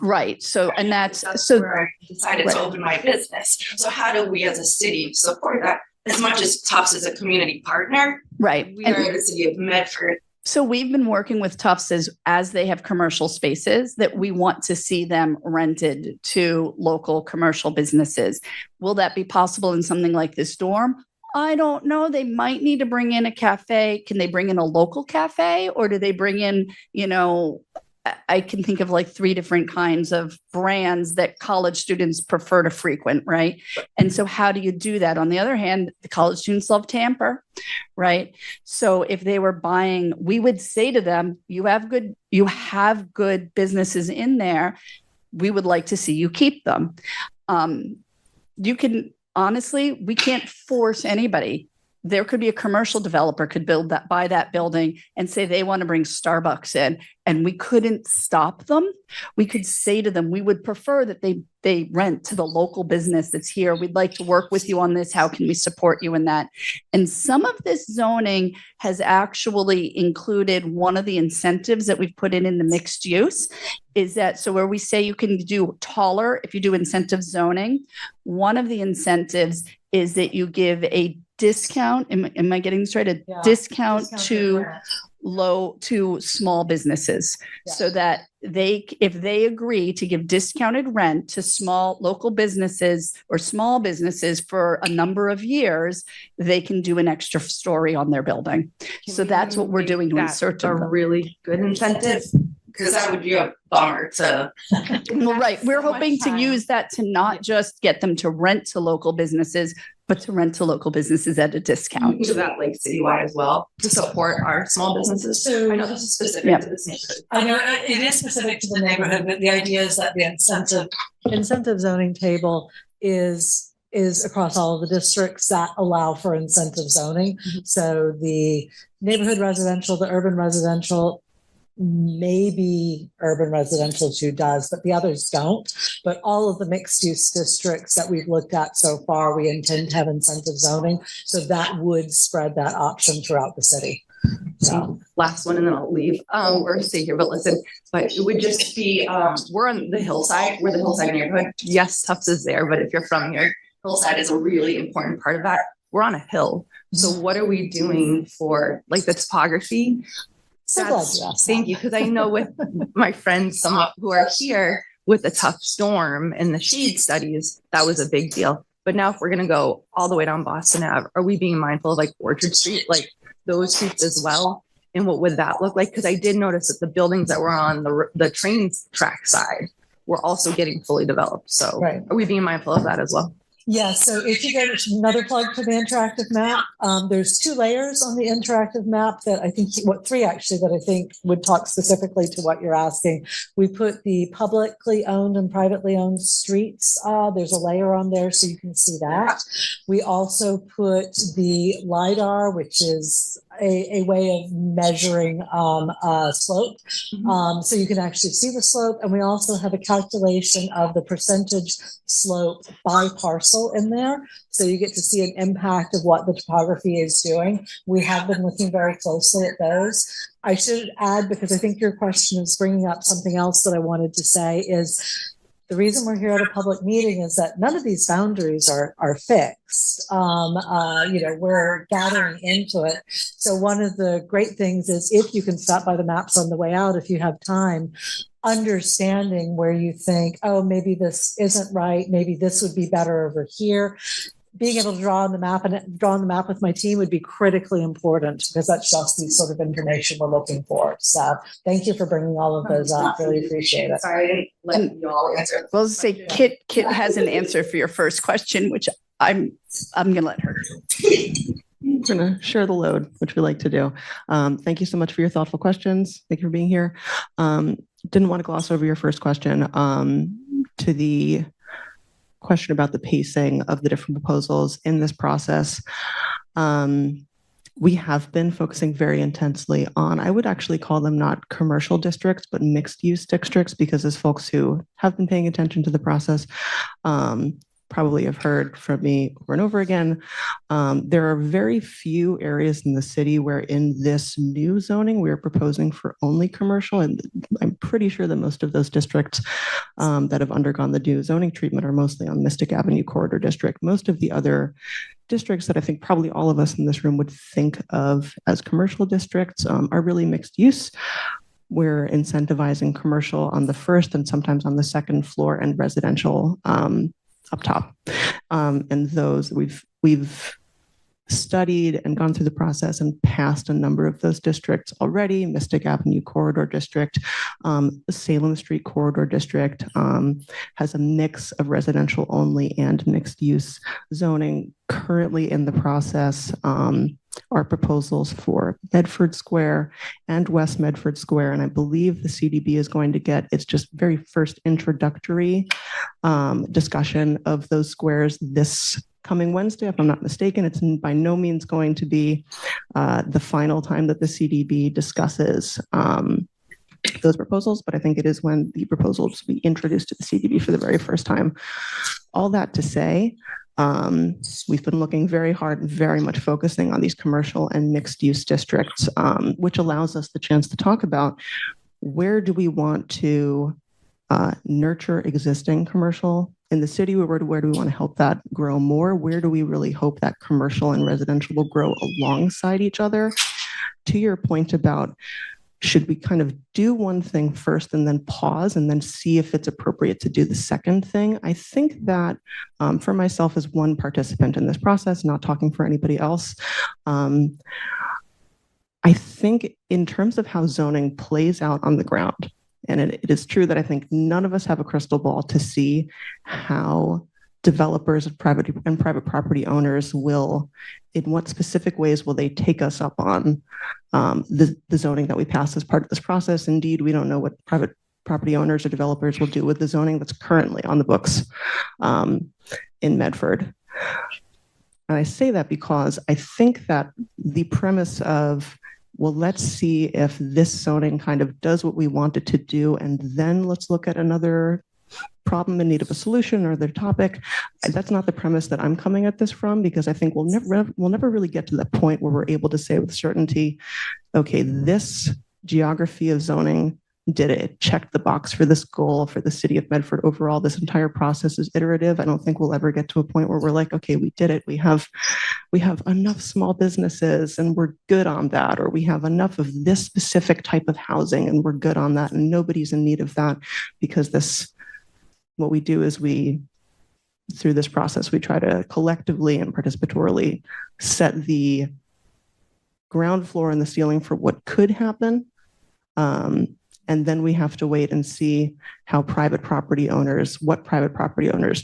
Right. So, and that's so where I decided right. to open my business. So how do we as a city support that? As much as Tufts is a community partner, right? We are the city of Medford. So we've been working with Tufts as they have commercial spaces that we want to see them rented to local commercial businesses. Will that be possible in something like this dorm? I don't know. They might need to bring in a cafe. Can they bring in a local cafe, or do they bring in, I can think of like 3 different kinds of brands that college students prefer to frequent, right? And so how do you do that? On the other hand, the college students love Tamper, right? So if they were buying, we would say to them, you have good businesses in there. We would like to see you keep them. You can, honestly, we can't force anybody. There could be a commercial developer could buy that building and say they want to bring Starbucks in, and we couldn't stop them. We could say to them, we would prefer that they rent to the local business that's here. We'd like to work with you on this. How can we support you in that? And some of this zoning has actually included one of the incentives that we've put in the mixed use is that, so where we say you can do taller if you do incentive zoning, one of the incentives is that you give a discount. Am I getting this right? Discount to small businesses, so that if they agree to give discounted rent to small local businesses or small businesses for a number of years, they can do an extra story on their building. So that's what we're doing to insert a really good incentive. Because that would be a bummer to. Well, right. We're hoping to use that to not just get them to rent to local businesses, but to rent to local businesses at a discount. Do that like citywide as well to support our small businesses. So I know this is specific to this neighborhood. I know it is specific to the neighborhood, but the idea is that the incentive zoning table is across all of the districts that allow for incentive zoning. Mm-hmm. So the neighborhood residential, the urban residential, maybe urban residential too does, but the others don't. But all of the mixed use districts that we've looked at so far, we intend to have incentive zoning. So that would spread that option throughout the city. So last one and then I'll leave or stay here, but listen, but it would just be, we're on the hillside, we're the hillside neighborhood. Yes, Tufts is there, but if you're from here, hillside is a really important part of that. We're on a hill. So what are we doing for like the topography? Thank you, because I know with my friends, some who are here with the tough storm and the shade studies, that was a big deal. But now if we're going to go all the way down Boston Ave, are we being mindful of like Orchard Street, like those streets as well? And what would that look like? Because I did notice that the buildings that were on the train track side were also getting fully developed. So Are we being mindful of that as well? Yeah, so if you go to another plug for the interactive map, there's 2 layers on the interactive map that I think, 3 actually, that I think would talk specifically to what you're asking. We put the publicly owned and privately owned streets. There's a layer on there so you can see that. We also put the LIDAR, which is a way of measuring slope. So you can actually see the slope. And we also have a calculation of the percentage slope by parcel in there. So you get to see an impact of what the topography is doing. We have been looking very closely at those. I should add, because I think your question is bringing up something else that I wanted to say, is the reason we're here at a public meeting is that none of these boundaries are fixed. We're gathering into it. So one of the great things is, if you can stop by the maps on the way out, if you have time, understanding where you think, oh, maybe this isn't right, maybe this would be better over here. Being able to draw on the map with my team would be critically important, because that's just the sort of information we're looking for. So thank you for bringing all of those up. Really appreciate it. Sorry, let you all answer. Well, say Kit has an answer for your first question, which I'm going to let her. We're going to share the load, which we like to do. Thank you so much for your thoughtful questions. Thank you for being here. Didn't want to gloss over your first question. To the question about the pacing of the different proposals in this process, we have been focusing very intensely on, I would actually call them not commercial districts, but mixed use districts, because as folks who have been paying attention to the process probably have heard from me over and over again, there are very few areas in the city where in this new zoning we're proposing for only commercial, and I'm pretty sure that most of those districts that have undergone the new zoning treatment are mostly on Mystic Avenue Corridor District. Most of the other districts that I think probably all of us in this room would think of as commercial districts are really mixed use. We're incentivizing commercial on the first and sometimes on the second floor, and residential up top. And those we've studied and gone through the process and passed a number of those districts already. Mystic Avenue Corridor District, Salem Street Corridor District has a mix of residential only and mixed use zoning. Currently in the process are proposals for Medford Square and West Medford Square. And I believe the CDB is going to get its just very first introductory discussion of those squares this coming Wednesday, if I'm not mistaken. It's by no means going to be the final time that the CDB discusses those proposals, but I think it is when the proposals will be introduced to the CDB for the very first time. All that to say, we've been looking very hard and very much focusing on these commercial and mixed use districts, which allows us the chance to talk about where do we want to nurture existing commercial in the city, where do we want to help that grow more? Where do we really hope that commercial and residential will grow alongside each other? To your point about, should we kind of do one thing first and then pause and then see if it's appropriate to do the second thing? I think that for myself as one participant in this process, not talking for anybody else, I think in terms of how zoning plays out on the ground, and it is true that I think none of us have a crystal ball to see how developers and private property owners will, in what specific ways will they take us up on the zoning that we pass as part of this process. Indeed, we don't know what private property owners or developers will do with the zoning that's currently on the books in Medford. And I say that because I think that the premise of, well, let's see if this zoning kind of does what we want it to do, and then let's look at another problem in need of a solution or their topic. That's not the premise that I'm coming at this from, because I think we'll never really get to that point where we're able to say with certainty, okay, this geography of zoning did it. It checked the box for this goal for the city of Medford. Overall, this entire process is iterative. I don't think we'll ever get to a point where we're like, okay, we did it. We have enough small businesses and we're good on that, or we have enough of this specific type of housing and we're good on that, and nobody's in need of that, because what we do is through this process, we try to collectively and participatorily set the ground floor and the ceiling for what could happen. And then we have to wait and see what private property owners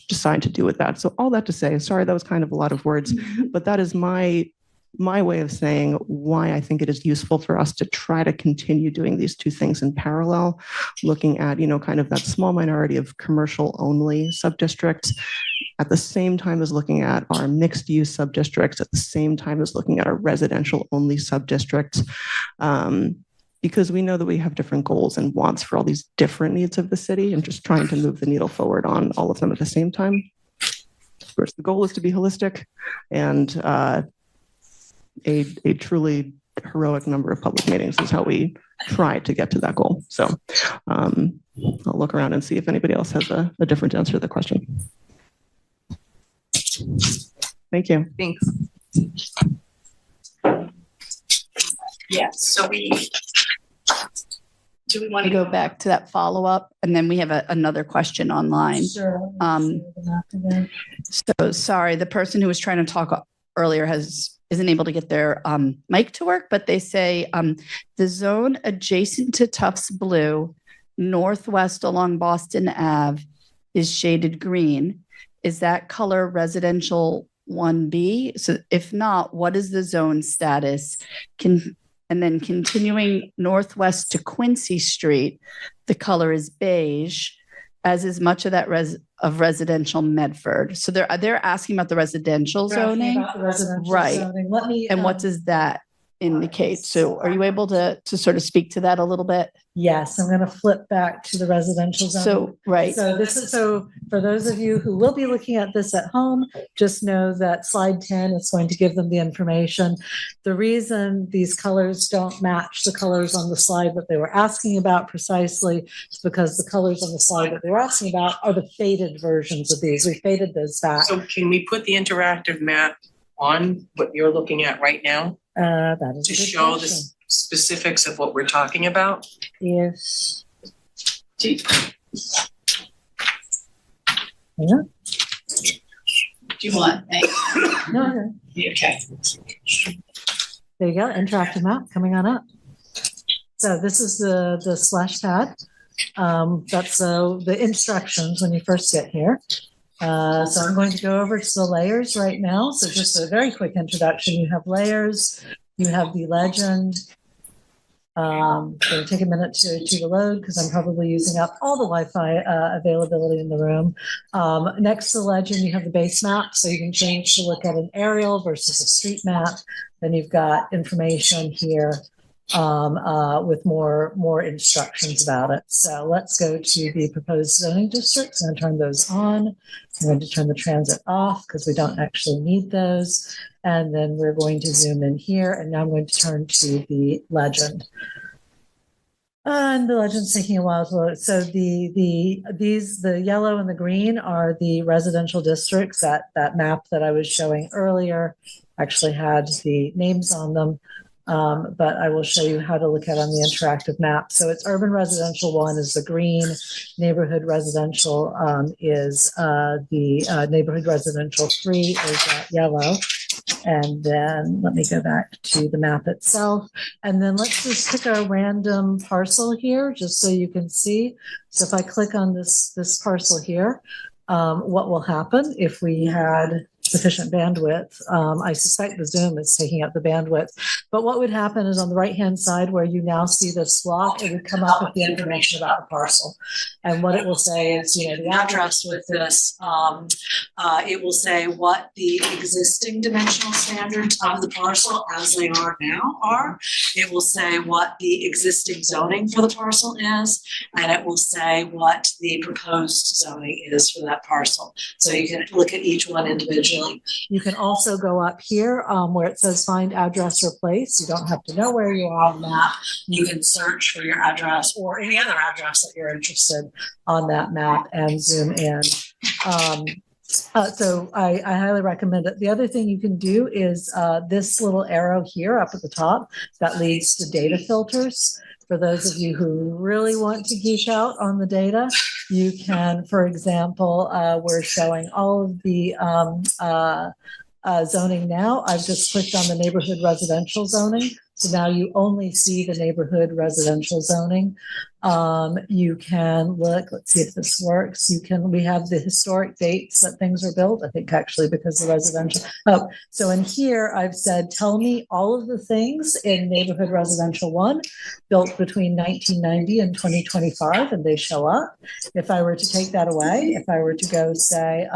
decide to do with that. So all that to say, sorry, that was kind of a lot of words, but that is my way of saying why I think it is useful for us to try to continue doing these two things in parallel, looking at, kind of that small minority of commercial only subdistricts, at the same time as looking at our mixed use subdistricts, at the same time as looking at our residential only subdistricts. Because we know that we have different goals and wants for all these different needs of the city, and just trying to move the needle forward on all of them at the same time. Of course, the goal is to be holistic, and a truly heroic number of public meetings is how we try to get to that goal. So I'll look around and see if anybody else has a different answer to the question. Thank you. Thanks. Yes, so do we want to go back to that follow-up? And then we have another question online. Sure. So sorry, the person who was trying to talk earlier isn't able to get their mic to work, but they say the zone adjacent to Tufts Blue, northwest along Boston Ave, is shaded green. Is that color residential 1B? So if not, what is the zone status? And then continuing northwest to Quincy Street, the color is beige, as is much of that residential Medford. So they're asking about the residential zoning. Right. Let me, and what does that indicate? So are you able to sort of speak to that a little bit? Yes, I'm going to flip back to the residential zone. So, right. So for those of you who will be looking at this at home, just know that slide 10 is going to give them the information. The reason these colors don't match the colors on the slide that they were asking about precisely is because the colors on the slide that they were asking about are the faded versions of these. We faded those back. So can we put the interactive map on what you're looking at right now That is to a good show question. the specifics of what we're talking about? Yes. Do you want? No. Okay. There you go. Interactive map coming on up. So this is the splash pad. That's the instructions when you first get here. So I'm going to go over to the layers right now. So just a very quick introduction. You have layers. You have the legend. It'll take a minute to load because I'm probably using up all the Wi-Fi availability in the room. Next to the legend, you have the base map. So you can change to look at an aerial versus a street map. Then you've got information here with more instructions about it. So let's go to the proposed zoning districts. I'm going to turn those on. I'm going to turn the transit off because we don't actually need those. And then we're going to zoom in here. And now I'm going to turn to the legend. And the legend's taking a while to load. So the yellow and the green are the residential districts. That map that I was showing earlier actually had the names on them. But I will show you how to look at on the interactive map. So it's urban residential 1 is the green, neighborhood residential is the neighborhood residential 3 is that yellow. And then let me go back to the map itself. And then let's just pick a random parcel here just so you can see. So if I click on this parcel here, what will happen if we had sufficient bandwidth? I suspect the Zoom is taking up the bandwidth. But what would happen is on the right-hand side where you now see this block, it would come up with the information about the parcel. And what it will say is, the address with this, it will say what the existing dimensional standards of the parcel as they are now are. It will say what the existing zoning for the parcel is, and it will say what the proposed zoning is for that parcel. So you can look at each one individually. You can also go up here where it says find address or place. You don't have to know where you are on the map. You can search for your address or any other address that you're interested on that map and zoom in. So I highly recommend it. The other thing you can do is this little arrow here up at the top that leads to data filters. For those of you who really want to geek out on the data, you can, for example, we're showing all of the zoning now. I've just clicked on the neighborhood residential zoning. So now you only see the neighborhood residential zoning. You can look, let's see if this works. We have the historic dates that things were built, I think actually because the residential. Oh, so in here I've said, tell me all of the things in neighborhood residential 1 built between 1990 and 2025, and they show up. If I were to take that away, if I were to go say,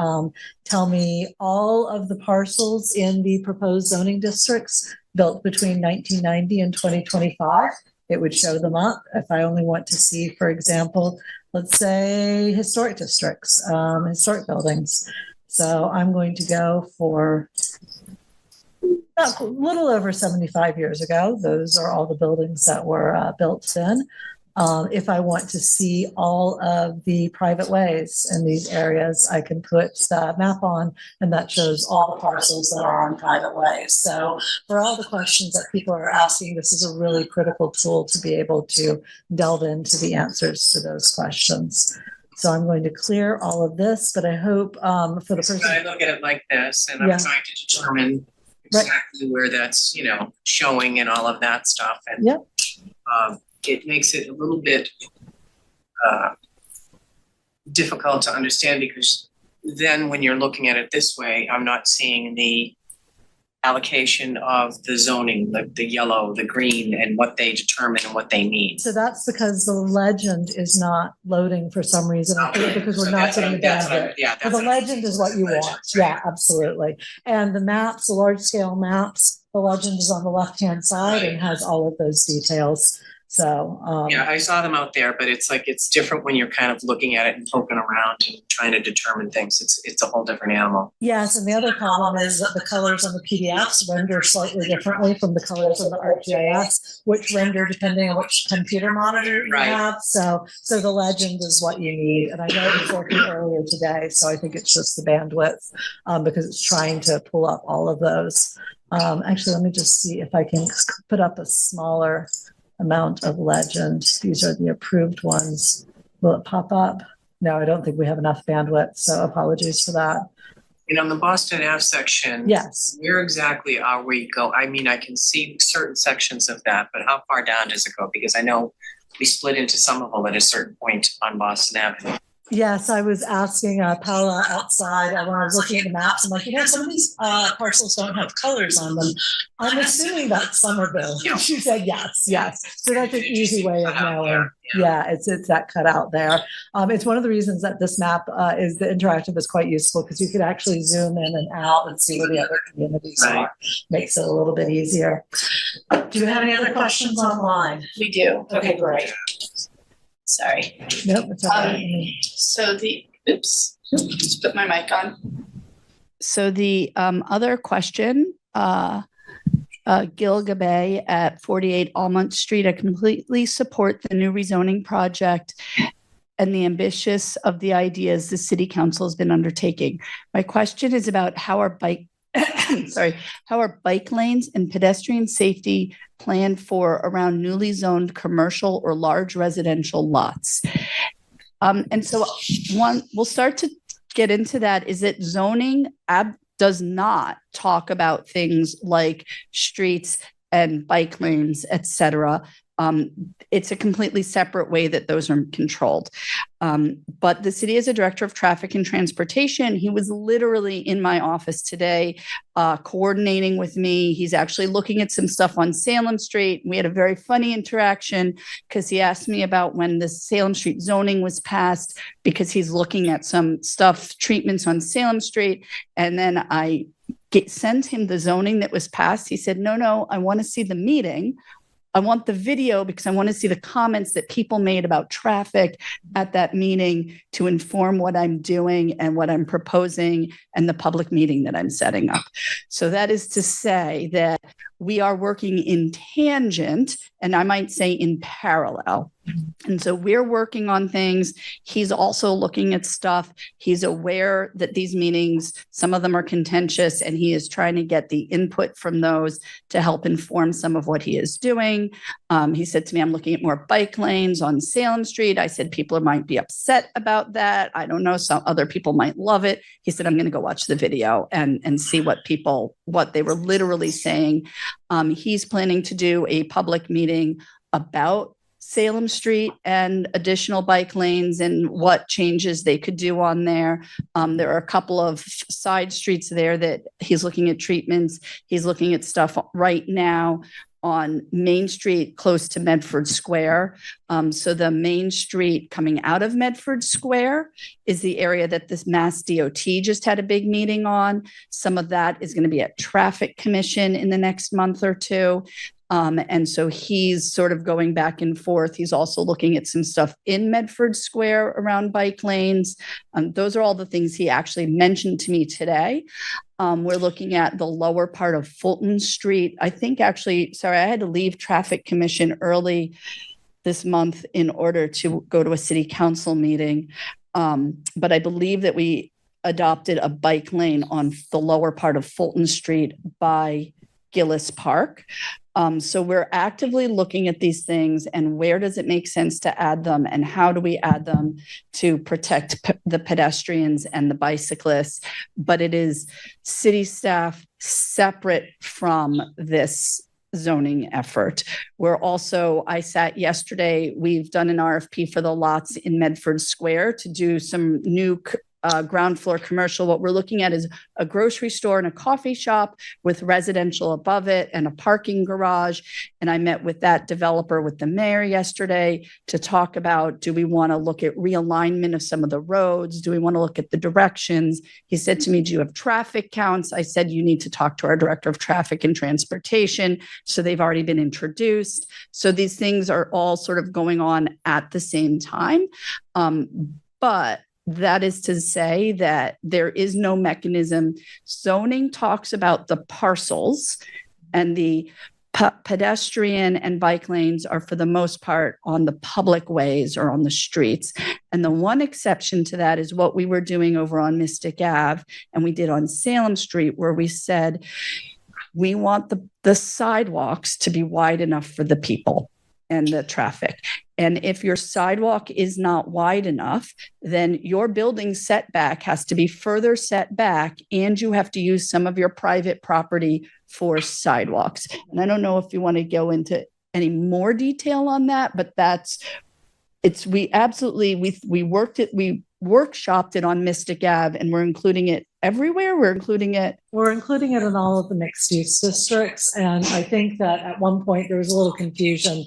tell me all of the parcels in the proposed zoning districts built between 1990 and 2025, it would show them up. If I only want to see, for example, let's say historic districts, historic buildings. So I'm going to go for a little over 75 years ago. Those are all the buildings that were built then. If I want to see all of the private ways in these areas, I can put the map on, and that shows all the parcels that are on private ways. So for all the questions that people are asking, this is a really critical tool to be able to delve into the answers to those questions. So I'm going to clear all of this, but I hope for the person. I look at it like this, and I'm trying to determine exactly where that's, showing and all of that stuff. And it makes it a little bit difficult to understand, because then when you're looking at it this way, I'm not seeing the allocation of the zoning, the yellow, the green, and what they determine and what they mean. So that's because the legend is not loading for some reason. I think because we're not getting bandwidth. But the legend is what you want. Yeah, absolutely. And the maps, the large scale maps, the legend is on the left-hand side and has all of those details. So I saw them out there, but it's like it's different when you're kind of looking at it and poking around and trying to determine things. It's a whole different animal. Yes, and the other problem is that the colors on the PDFs render slightly differently from the colors on the ArcGIS, which render depending on which computer monitor you have. So the legend is what you need. And I know it was working earlier today, so I think it's just the bandwidth because it's trying to pull up all of those. Actually, let me just see if I can put up a smaller amount of legend. These are the approved ones. Will it pop up? No, I don't think we have enough bandwidth, so apologies for that. And on the Boston Ave section, yes, where exactly are we go? I mean, I can see certain sections of that, but how far down does it go? Because I know we split into Somerville at a certain point on Boston Avenue. Yes, I was asking Paula outside when I was looking at the maps. I'm like, some of these parcels don't have colors on them. I'm assuming that's Somerville. She said yes. So that's an easy way of knowing. Yeah, it's that cutout there. It's one of the reasons that this map is the interactive is quite useful, because you could actually zoom in and out and see where the other communities are. Makes it a little bit easier. Do you have any other questions online? We do. Okay, great. Sorry. Nope, it's all right. So just put my mic on. So the other question, Gil Gabay at 48 Almont Street, I completely support the new rezoning project and the ambitious of the ideas the city council has been undertaking. My question is about how are bike lanes and pedestrian safety planned for around newly zoned commercial or large residential lots? And so we'll start to get into that, is that zoning does not talk about things like streets and bike lanes, et cetera. It's a completely separate way that those are controlled. But the city has a director of traffic and transportation. He was literally in my office today, coordinating with me. He's actually looking at some stuff on Salem Street. We had a very funny interaction because he asked me about when the Salem Street zoning was passed, because he's looking at some treatments on Salem Street. And then I sent him the zoning that was passed. He said, no, I want to see the meeting. I want the video because I want to see the comments that people made about traffic at that meeting to inform what I'm doing and what I'm proposing and the public meeting that I'm setting up. So that is to say that we are working in tangent, and I might say in parallel, And so we're working on things. He's also looking at stuff. He's aware that these meetings, some of them are contentious, and he is trying to get the input from those to help inform some of what he is doing. He said to me, I'm looking at more bike lanes on Salem Street. I said, people might be upset about that. I don't know. Some other people might love it. He said, I'm going to go watch the video and see what they were literally saying. He's planning to do a public meeting about Salem Street and additional bike lanes and what changes they could do on there. There are a couple of side streets there that he's looking at treatments. He's looking at stuff right now on Main Street close to Medford Square. So the Main Street coming out of Medford Square is the area that this Mass DOT just had a big meeting on. Some of that is going to be at Traffic Commission in the next month or two. And so he's sort of going back and forth. He's also looking at some stuff in Medford Square around bike lanes. Those are all the things he actually mentioned to me today. We're looking at the lower part of Fulton Street. I think actually, sorry, I had to leave Traffic Commission early this month in order to go to a city council meeting. But I believe that we adopted a bike lane on the lower part of Fulton Street by Gillis Park. So we're actively looking at these things and where does it make sense to add them and how do we add them to protect the pedestrians and the bicyclists. But it is city staff separate from this zoning effort. I sat yesterday, we've done an RFP for the lots in Medford Square to do some new ground floor commercial. What we're looking at is a grocery store and a coffee shop with residential above it and a parking garage. And I met with that developer with the mayor yesterday to talk about, do we want to look at realignment of some of the roads? Do we want to look at the directions? He said to me, do you have traffic counts? I said, you need to talk to our director of traffic and transportation. So they've already been introduced. So these things are all sort of going on at the same time. But that is to say that there is no mechanism. Zoning talks about the parcels and the pedestrian and bike lanes are for the most part on the public ways or on the streets. And the one exception to that is what we were doing over on Mystic Ave and we did on Salem Street, where we said, we want the sidewalks to be wide enough for the people and the traffic. And if your sidewalk is not wide enough, then your building setback has to be further set back and you have to use some of your private property for sidewalks. And I don't know if you want to go into any more detail on that, but we workshopped it on Mystic Ave and we're including it everywhere. We're including it in all of the mixed use districts. And I think that at one point there was a little confusion,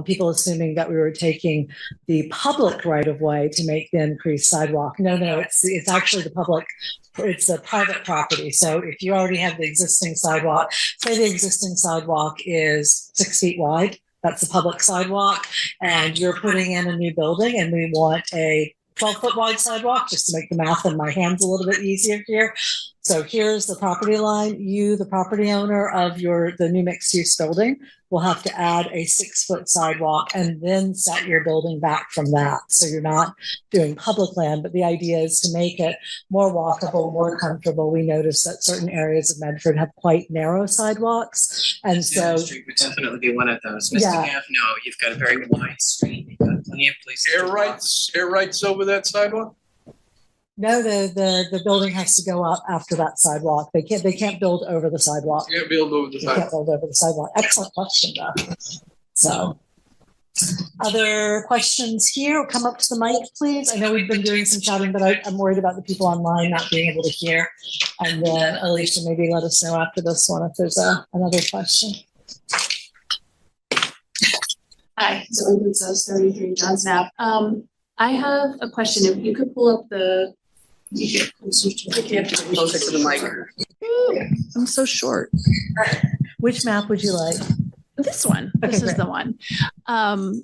people assuming that we were taking the public right of way to make the increased sidewalk. No, it's actually it's a private property. So if you already have the existing sidewalk, say the existing sidewalk is 6 feet wide, that's a public sidewalk, and you're putting in a new building and we want a 12-foot wide sidewalk, just to make the math in my hands a little bit easier here. So here's the property line. You, the property owner of the new mixed use building, will have to add a 6-foot sidewalk and then set your building back from that. So you're not doing public land, but the idea is to make it more walkable, more comfortable. We noticed that certain areas of Medford have quite narrow sidewalks. And so Street would definitely be one of those. Mystic Ave, no, you've got a very wide street. You've got plenty of places. Air rights over that sidewalk? no, the building has to go up after that sidewalk. They can't build over the sidewalk. You can't build over the They can't sidewalk. build over the sidewalk. Excellent question, though. So, other questions here? Come up to the mic, please. I know we've been doing some chatting, but I'm worried about the people online not being able to hear. And then Alicia, maybe let us know after this one if there's another question. Hi, so Lisa's 33 John Snap. I have a question. If you could pull up the. You have to get closer to the mic. I'm so short. Which map would you like? This one. Okay, This is great. the one.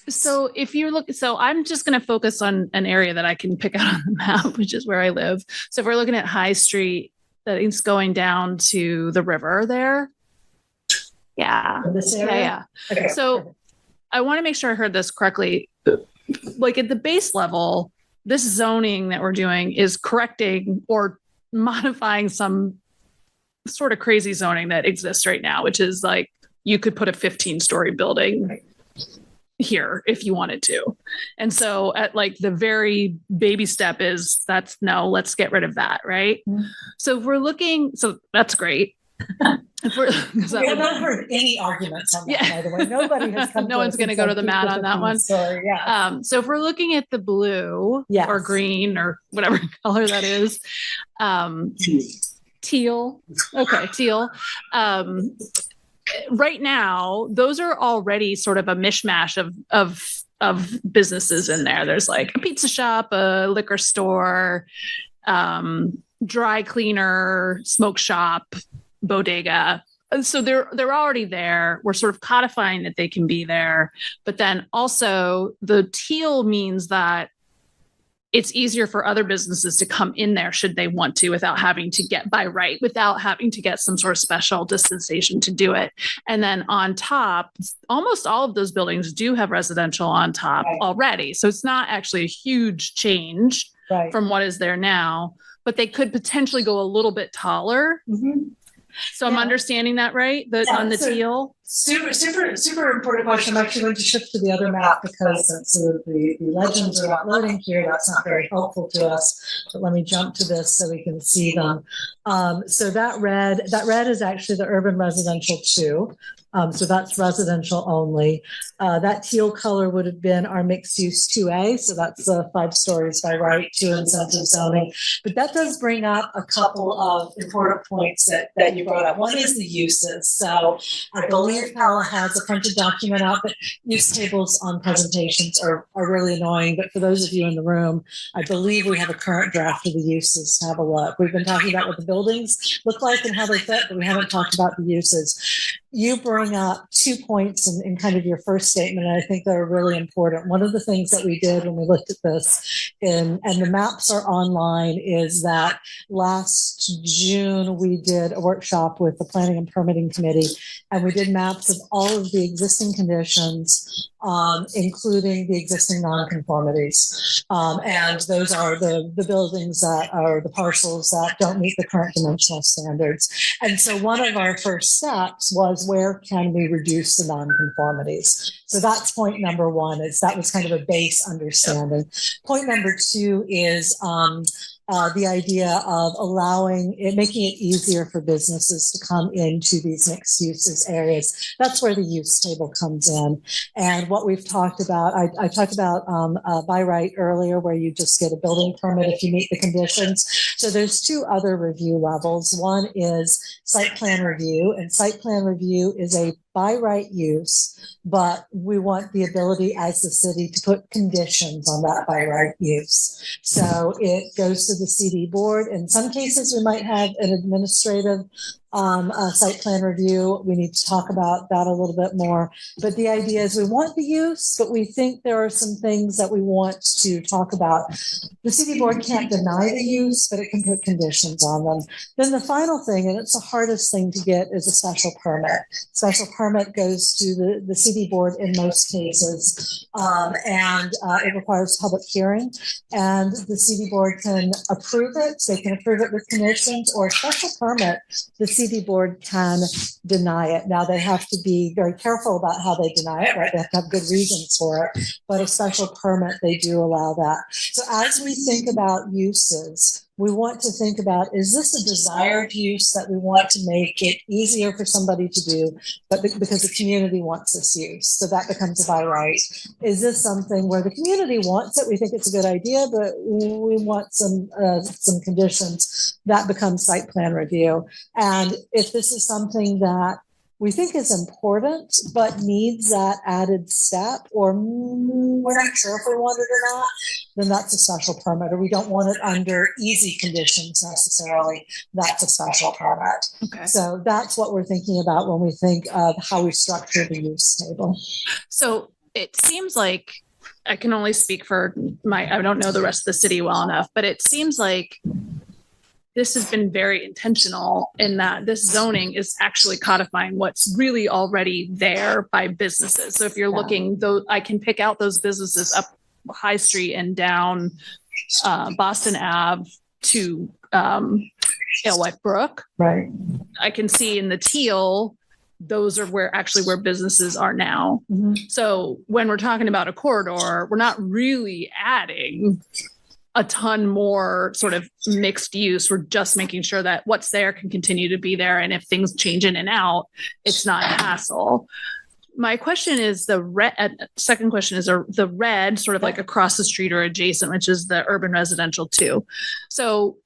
So if you look, so I'm just going to focus on an area that I can pick out on the map, which is where I live. So if we're looking at High Street, that is going down to the river there. Yeah. This Yeah. area? Yeah. Okay. So I want to make sure I heard this correctly. Like at the base level, this zoning that we're doing is correcting or modifying some sort of crazy zoning that exists right now, which is like you could put a 15-story building here if you wanted to. And so at like the very baby step is let's get rid of that. Right. Mm-hmm. So if we're looking, so that's great. We have not heard any arguments on that, by the way. Nobody has come. No one's going to go to the mat on that one. Story, yeah. So if we're looking at the blue or green or whatever color that is, teal. Okay, teal. Right now, those are already sort of a mishmash of businesses in there. There's like a pizza shop, a liquor store, dry cleaner, smoke shop, bodega. So they're already there. We're sort of codifying that they can be there. But then also the teal means that it's easier for other businesses to come in there should they want to without having to get without having to get some sort of special dispensation to do it. And then on top, almost all of those buildings do have residential on top already. So it's not actually a huge change from what is there now, but they could potentially go a little bit taller. Mm-hmm. So I'm understanding that right? On the teal? Super important question. I'm actually going to shift to the other map because the legends are not loading here. That's not very helpful to us. But let me jump to this so we can see them. So that red is actually the urban residential 2. So that's residential only. That teal color would have been our mixed use 2A. So that's 5 stories by right, 2 incentive zoning. But that does bring up a couple of important points that you brought up. One is the uses. So I believe Paula has a printed document out, but use tables on presentations are really annoying. But for those of you in the room, I believe we have a current draft of the uses to have a look. We've been talking about what the buildings look like and how they fit, but we haven't talked about the uses. You bring up 2 points in kind of your first statement, and I think they're really important. One of the things that we did when we looked at this, and the maps are online, is that last June we did a workshop with the Planning and Permitting Committee, and we did maps of all of the existing conditions, including the existing nonconformities. And those are the buildings that are the parcels that don't meet the current dimensional standards. And so one of our first steps was, where can we reduce the nonconformities? So that's point number one. That was kind of a base understanding. Point number 2 is the idea of making it easier for businesses to come into these mixed uses areas. That's where the use table comes in. And what we've talked about, I talked about by right earlier, where you just get a building permit if you meet the conditions. So there's 2 other review levels. One is site plan review, and site plan review is a by right use, but we want the ability as the city to put conditions on that by right use. So it goes to the CD board. In some cases, we might have an administrative site plan review. We need to talk about that a little bit more. But the idea is we want the use, but we think there are some things that we want to talk about. The CD board can't deny the use, but it can put conditions on them. Then the final thing, and it's the hardest thing to get, is a special permit. Special permit goes to the CD board in most cases, and it requires public hearing. And the CD board can approve it. They can approve it with conditions, or a special permit, the CD board can deny it. Now, they have to be very careful about how they deny it, right? They have to have good reasons for it, but a special permit, they do allow that. So as we think about uses, we want to think about, is this a desired use that we want to make it easier for somebody to do, but because the community wants this use? So that becomes a by right. Is this something where the community wants it? We think it's a good idea, but we want some conditions. That becomes site plan review. And if this is something that we think is important, but needs that added step, or we're not sure if we want it or not, then that's a special permit, or we don't want it under easy conditions necessarily. That's a special permit. Okay. So that's what we're thinking about when we think of how we structure the use table. So it seems like, I can only speak for I don't know the rest of the city well enough, but it seems like this has been very intentional in that this zoning is actually codifying what's really already there by businesses. So if you're looking, though, I can pick out those businesses up High Street and down Boston Ave to Alewife Brook. Right. I can see in the teal, those are where businesses are now. Mhm. So when we're talking about a corridor, we're not really adding a ton more sort of mixed use. We're just making sure that what's there can continue to be there. And if things change in and out, it's not a hassle. My question is second question is the red sort of like across the street or adjacent, which is the urban residential too. So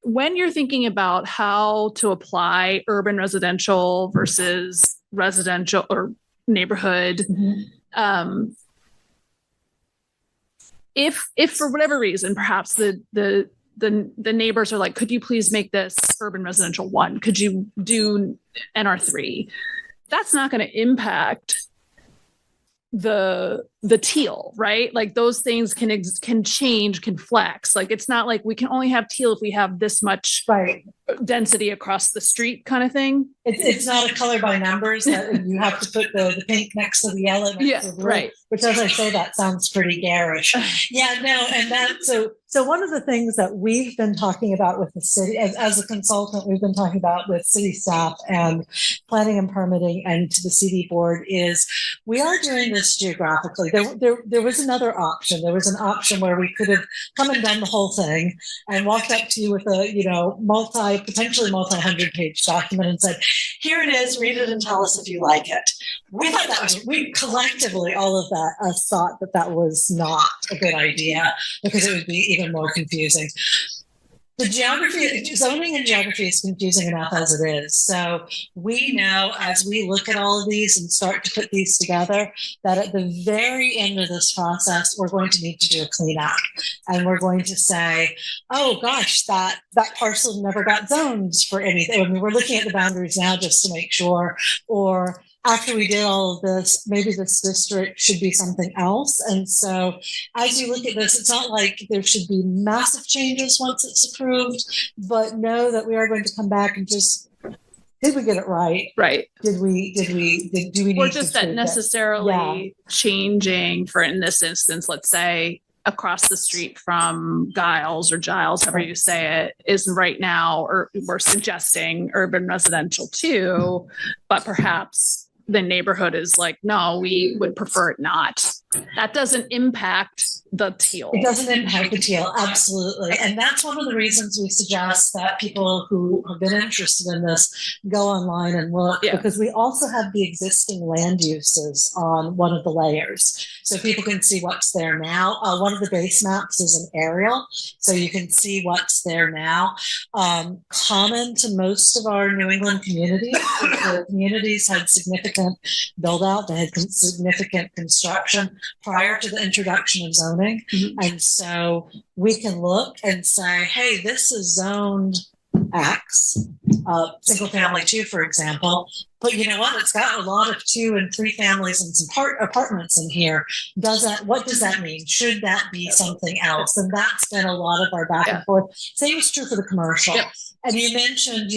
when you're thinking about how to apply urban residential versus residential or neighborhood, if for whatever reason, perhaps the neighbors are like, could you please make this urban residential 1? Could you do NR3? That's not going to impact the teal, right? Like those things can change, can flex. Like it's not like we can only have teal if we have this much density across the street kind of thing. It's not a color by numbers that you have to put the pink next to the yellow next to the blue, right. Which, as I say, that sounds pretty garish. Yeah, no, and so one of the things that we've been talking about with the city, as a consultant, we've been talking about with city staff and planning and permitting and to the CD board is we are doing this geographically. There was another option. There was an option where we could have come and done the whole thing and walked up to you with a potentially multi-100-page document and said, here it is, read it and tell us if you like it. We thought we collectively, all of us thought that was not a good idea because it would be even more confusing. The zoning and geography is confusing enough as it is. So we know as we look at all of these and start to put these together, that at the very end of this process, we're going to need to do a cleanup. And we're going to say, oh gosh, that parcel never got zoned for anything. I mean, we're looking at the boundaries now just to make sure, or after we did all of this, maybe this district should be something else. And so as you look at this, it's not like there should be massive changes once it's approved, but know that we are going to come back and just, did we get it right? Right. Do we need or just that tweak necessarily changing, for in this instance, let's say across the street from Giles, however you say it, is right now, or we're suggesting urban residential too, but perhaps the neighborhood is like, no, we would prefer it not. That doesn't impact the teal. It doesn't impact the teal, absolutely. And that's one of the reasons we suggest that people who have been interested in this go online and look, because we also have the existing land uses on one of the layers. So people can see what's there now. One of the base maps is an aerial, so you can see what's there now. Common to most of our New England communities, the communities had significant build out, they had significant construction prior to the introduction of zoning. Mm-hmm. And so we can look and say, hey, this is zoned X, single family 2, for example. But you know what? It's got a lot of 2 and 3 families and some apartments in here. What does that mean? Should that be something else? And that's been a lot of our back and forth. Same is true for the commercial. Yep. And you mentioned,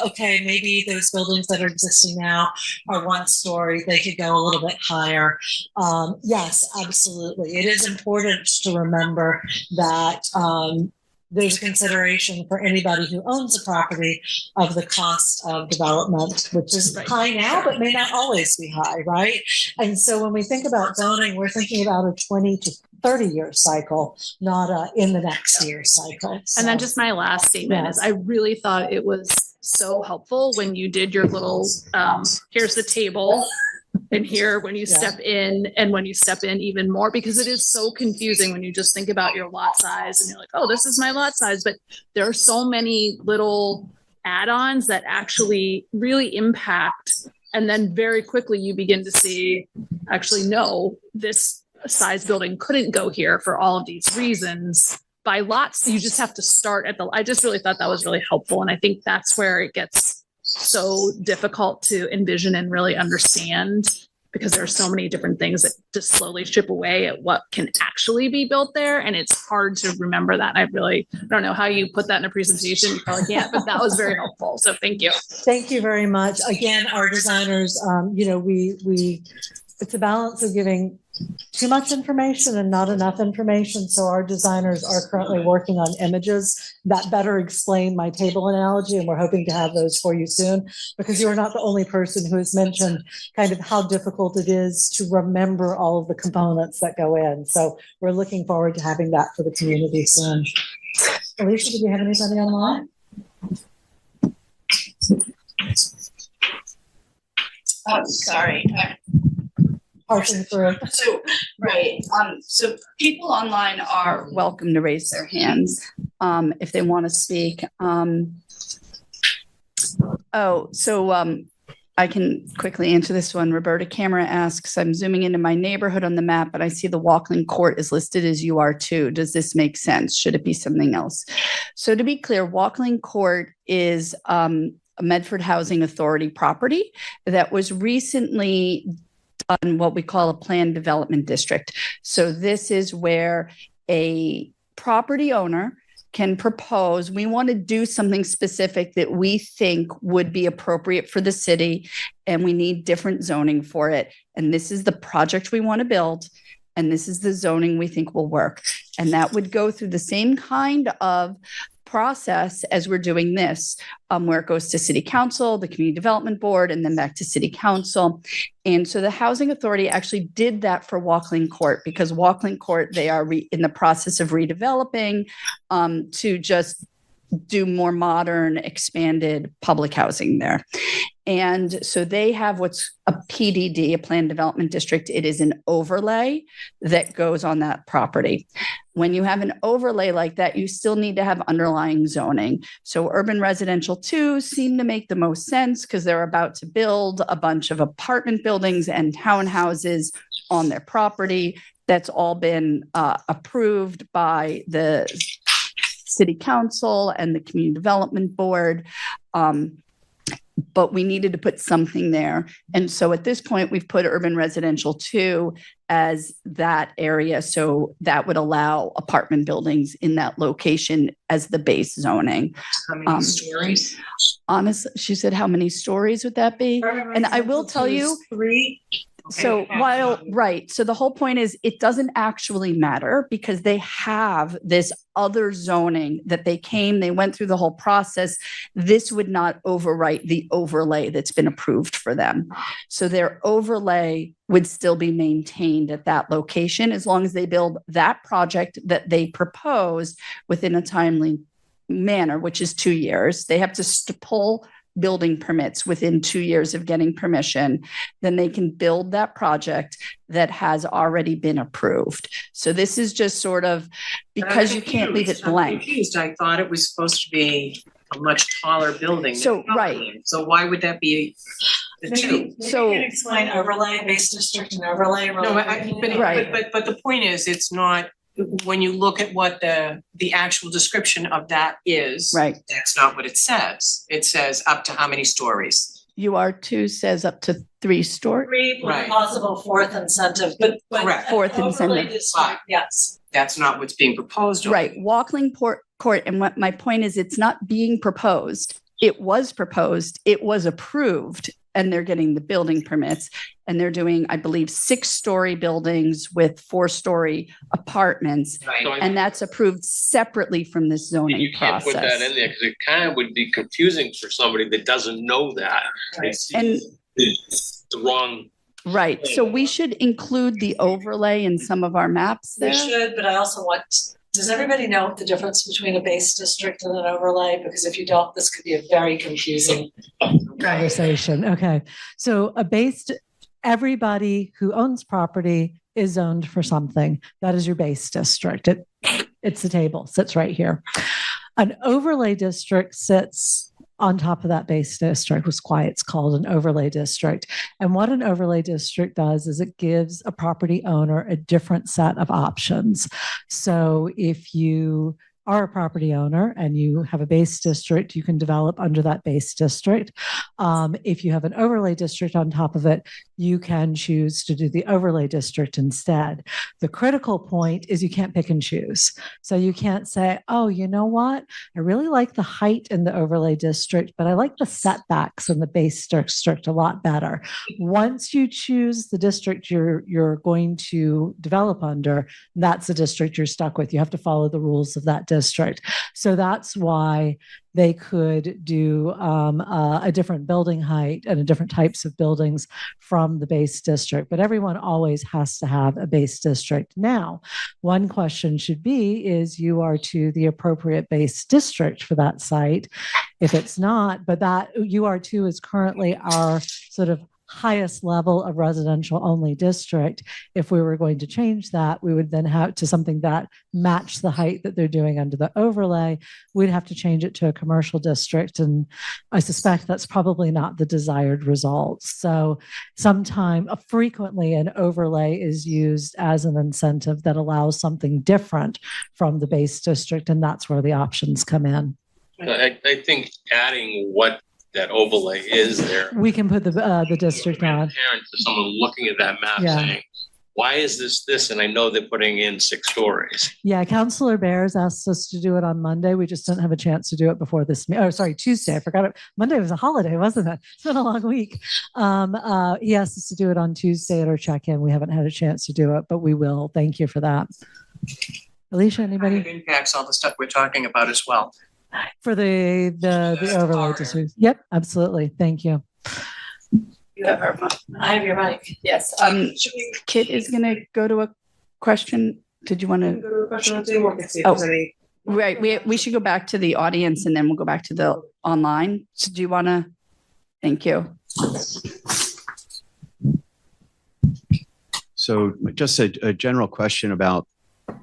okay, maybe those buildings that are existing now are 1 story. They could go a little bit higher. Yes, absolutely. It is important to remember that there's a consideration for anybody who owns a property of the cost of development, which is high now, but may not always be high, right? And so when we think about zoning, we're thinking about a 20 to 30-year cycle, not in the next year cycle. So, and then just my last statement is I really thought it was so helpful when you did your little, here's the table. And here, when you step in and when you step in even more, because it is so confusing when you just think about your lot size and you're like, oh, this is my lot size. But there are so many little add-ons that actually really impact. And then very quickly you begin to see, actually, no, this size building couldn't go here for all of these reasons. By lots, you just have to start at I just really thought that was really helpful. And I think that's where it gets so difficult to envision and really understand because there are so many different things that just slowly chip away at what can actually be built there. And it's hard to remember that. I don't know how you put that in a presentation. You probably can't, but that was very helpful. So thank you. Thank you very much. Again, our designers, it's a balance of giving too much information and not enough information. So our designers are currently working on images that better explain my table analogy, and we're hoping to have those for you soon, because you are not the only person who has mentioned kind of how difficult it is to remember all of the components that go in. So we're looking forward to having that for the community soon. Alicia, did you have anybody online? Oh, sorry. Parsing through. So, right. So people online are welcome to raise their hands if they want to speak. I can quickly answer this one. Roberta Camera asks, I'm zooming into my neighborhood on the map, but I see the Walkland Court is listed as UR2. Does this make sense? Should it be something else? So to be clear, Walkland Court is a Medford Housing Authority property that was recently on what we call a planned development district. So this is where a property owner can propose, we want to do something specific that we think would be appropriate for the city, and we need different zoning for it. And this is the project we want to build, and this is the zoning we think will work. And that would go through the same kind of process as we're doing this, where it goes to city council, the community development board, and then back to city council. And so the housing authority actually did that for Walkland Court, because Walkland Court, they are in the process of redeveloping to just do more modern, expanded public housing there. And so they have what's a PDD, a planned development district. It is an overlay that goes on that property. When you have an overlay like that, you still need to have underlying zoning. So urban residential 2 seem to make the most sense because they're about to build a bunch of apartment buildings and townhouses on their property. That's all been approved by the city council and the community development board. But we needed to put something there. And so at this point, we've put urban residential 2 as that area. So that would allow apartment buildings in that location as the base zoning. How many stories? Honestly, she said, how many stories would that be? And I will tell you, 3. so so the whole point is it doesn't actually matter because they have this other zoning that they went through the whole process. This would not overwrite the overlay that's been approved for them. So their overlay would still be maintained at that location as long as they build that project that they proposed within a timely manner, which is 2 years. They have to pull building permits within 2 years of getting permission, then they can build that project that has already been approved. So this is just sort of because you can't leave it blank. I'm confused. I thought it was supposed to be a much taller building. So, right. So why would that be the 2? So you can explain overlay, base district and overlay. No, but the point is, it's not, when you look at what the actual description of that is, right, that's not what it says. It says up to how many stories? UR2 says up to 3 stories. 3 with a possible 4th incentive, but correct. 4th incentive. Yes. That's not what's being proposed. Right. Walkland Court. And what my point is, it's not being proposed. It was proposed. It was approved. And they're getting the building permits, and they're doing, I believe, 6-story buildings with 4-story apartments. Right. And that's approved separately from this zoning you can't process. put that in there because it kind of would be confusing for somebody that doesn't know that. Right. And the wrong. Right. So we should include the overlay in some of our maps there. We should, but I also want, does everybody know the difference between a base district and an overlay? Because if you don't, this could be a very confusing conversation. Okay. So everybody who owns property is zoned for something. That is your base district. It's the table, sits right here. An overlay district sits on top of that base district, was why it's called an overlay district. And what an overlay district does is it gives a property owner a different set of options. So if you are a property owner and you have a base district, you can develop under that base district. If you have an overlay district on top of it, you can choose to do the overlay district instead. The critical point is you can't pick and choose. So you can't say, oh, you know what? I really like the height in the overlay district, but I like the setbacks in the base district a lot better. Once you choose the district you're going to develop under, that's the district you're stuck with. You have to follow the rules of that district. So that's why they could do a different building height and a different types of buildings from the base district. But everyone always has to have a base district. Now, one question should be, is UR2 the appropriate base district for that site? If it's not, but that UR2 is currently our sort of highest level of residential only district. If we were going to change that, we would then have to something that matched the height that they're doing under the overlay. We'd have to change it to a commercial district. And I suspect that's probably not the desired result. So frequently an overlay is used as an incentive that allows something different from the base district. And that's where the options come in. I think adding what that overlay is there. We can put the district on. Parent to someone looking at that map saying, why is this? And I know they're putting in 6 stories. Yeah, Councilor Bears asked us to do it on Monday. We just didn't have a chance to do it before this. Tuesday. I forgot it. Monday was a holiday, wasn't it? It's been a long week. He asked us to do it on Tuesday at our check-in. We haven't had a chance to do it, but we will. Thank you for that. Alicia, anybody? It impacts all the stuff we're talking about as well. For the overlay district. Yep, absolutely. Thank you. You have her mic. I have your mic. Yes. Kit is going to go to a question. Did you want to go to a question? Right. We should go back to the audience and then we'll go back to the online. So do you want to? Thank you. So just a general question about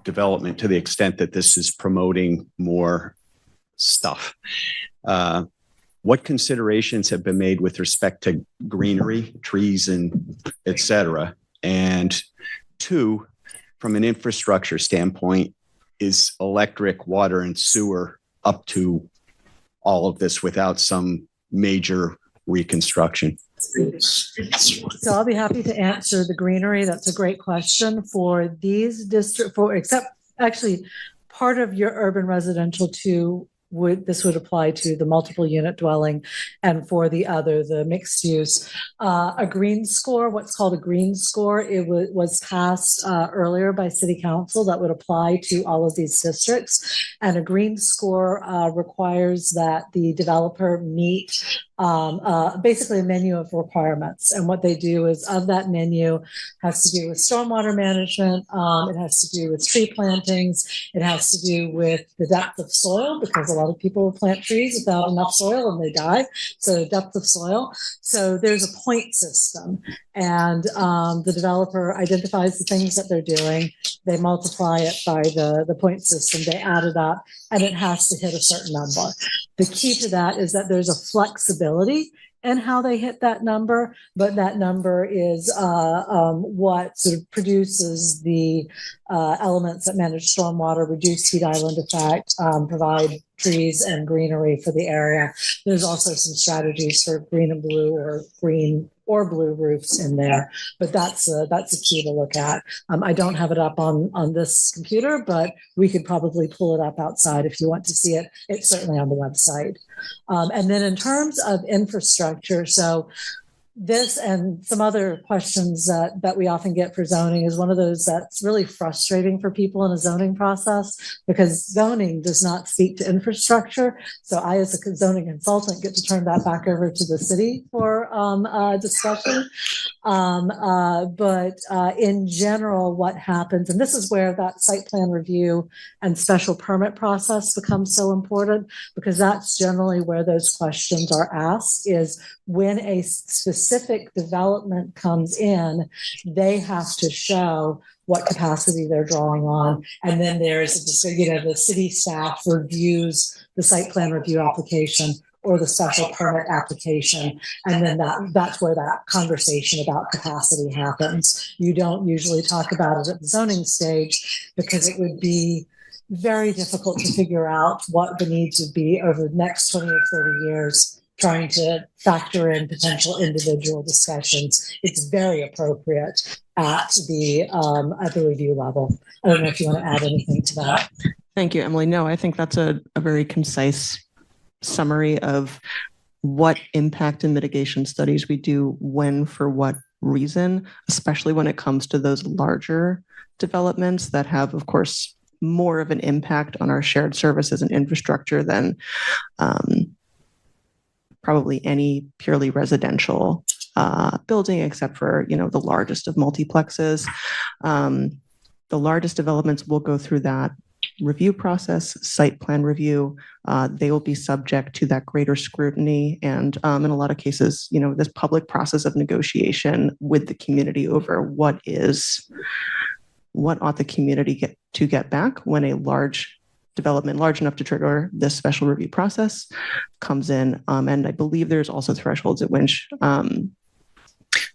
development to the extent that this is promoting more stuff. What considerations have been made with respect to greenery, trees, and et cetera? And 2, from an infrastructure standpoint, is electric, water, and sewer up to all of this without some major reconstruction? So I'll be happy to answer the greenery. That's a great question for these districts, except actually part of your urban residential too. This would apply to the multiple unit dwelling, and for the mixed use. A green score, what's called a green score, it was passed earlier by City Council that would apply to all of these districts. And a green score requires that the developer meet basically a menu of requirements. And what they do is, of that menu, has to do with stormwater management. It has to do with tree plantings. It has to do with the depth of soil, because a lot of people plant trees without enough soil and they die. So depth of soil. So there's a point system, and the developer identifies the things that they're doing. They multiply it by the point system. They add it up, and it has to hit a certain number. The key to that is that there's a flexibility in how they hit that number, but that number is what sort of produces the elements that manage stormwater, reduce heat island effect, provide trees and greenery for the area. There's also some strategies for green and blue, or green or blue roofs in there, but that's a key to look at. I don't have it up on this computer, but we could probably pull it up outside if you want to see it. It's certainly on the website. And then in terms of infrastructure, so this and some other questions that we often get for zoning is one of those that's really frustrating for people in a zoning process, because zoning does not speak to infrastructure. So I, as a zoning consultant, get to turn that back over to the city for discussion. But in general, what happens, and this is where that site plan review and special permit process becomes so important, because that's generally where those questions are asked, is when a specific development comes in, they have to show what capacity they're drawing on. And then there's, the city staff reviews the site plan review application or the special permit application. And then that's where that conversation about capacity happens. You don't usually talk about it at the zoning stage, because it would be very difficult to figure out what the needs would be over the next 20 or 30 years, trying to factor in potential individual discussions. It's very appropriate at the review level. I don't know if you want to add anything to that. Thank you, Emily. No, I think that's a very concise summary of what impact and mitigation studies we do when, for what reason, especially when it comes to those larger developments that have, of course, more of an impact on our shared services and infrastructure than probably any purely residential building, except for, the largest of multiplexes. The largest developments will go through that review process, site plan review. They will be subject to that greater scrutiny. And in a lot of cases, this public process of negotiation with the community over what ought the community get back when a large development, large enough to trigger this special review process, comes in. And I believe there's also thresholds at which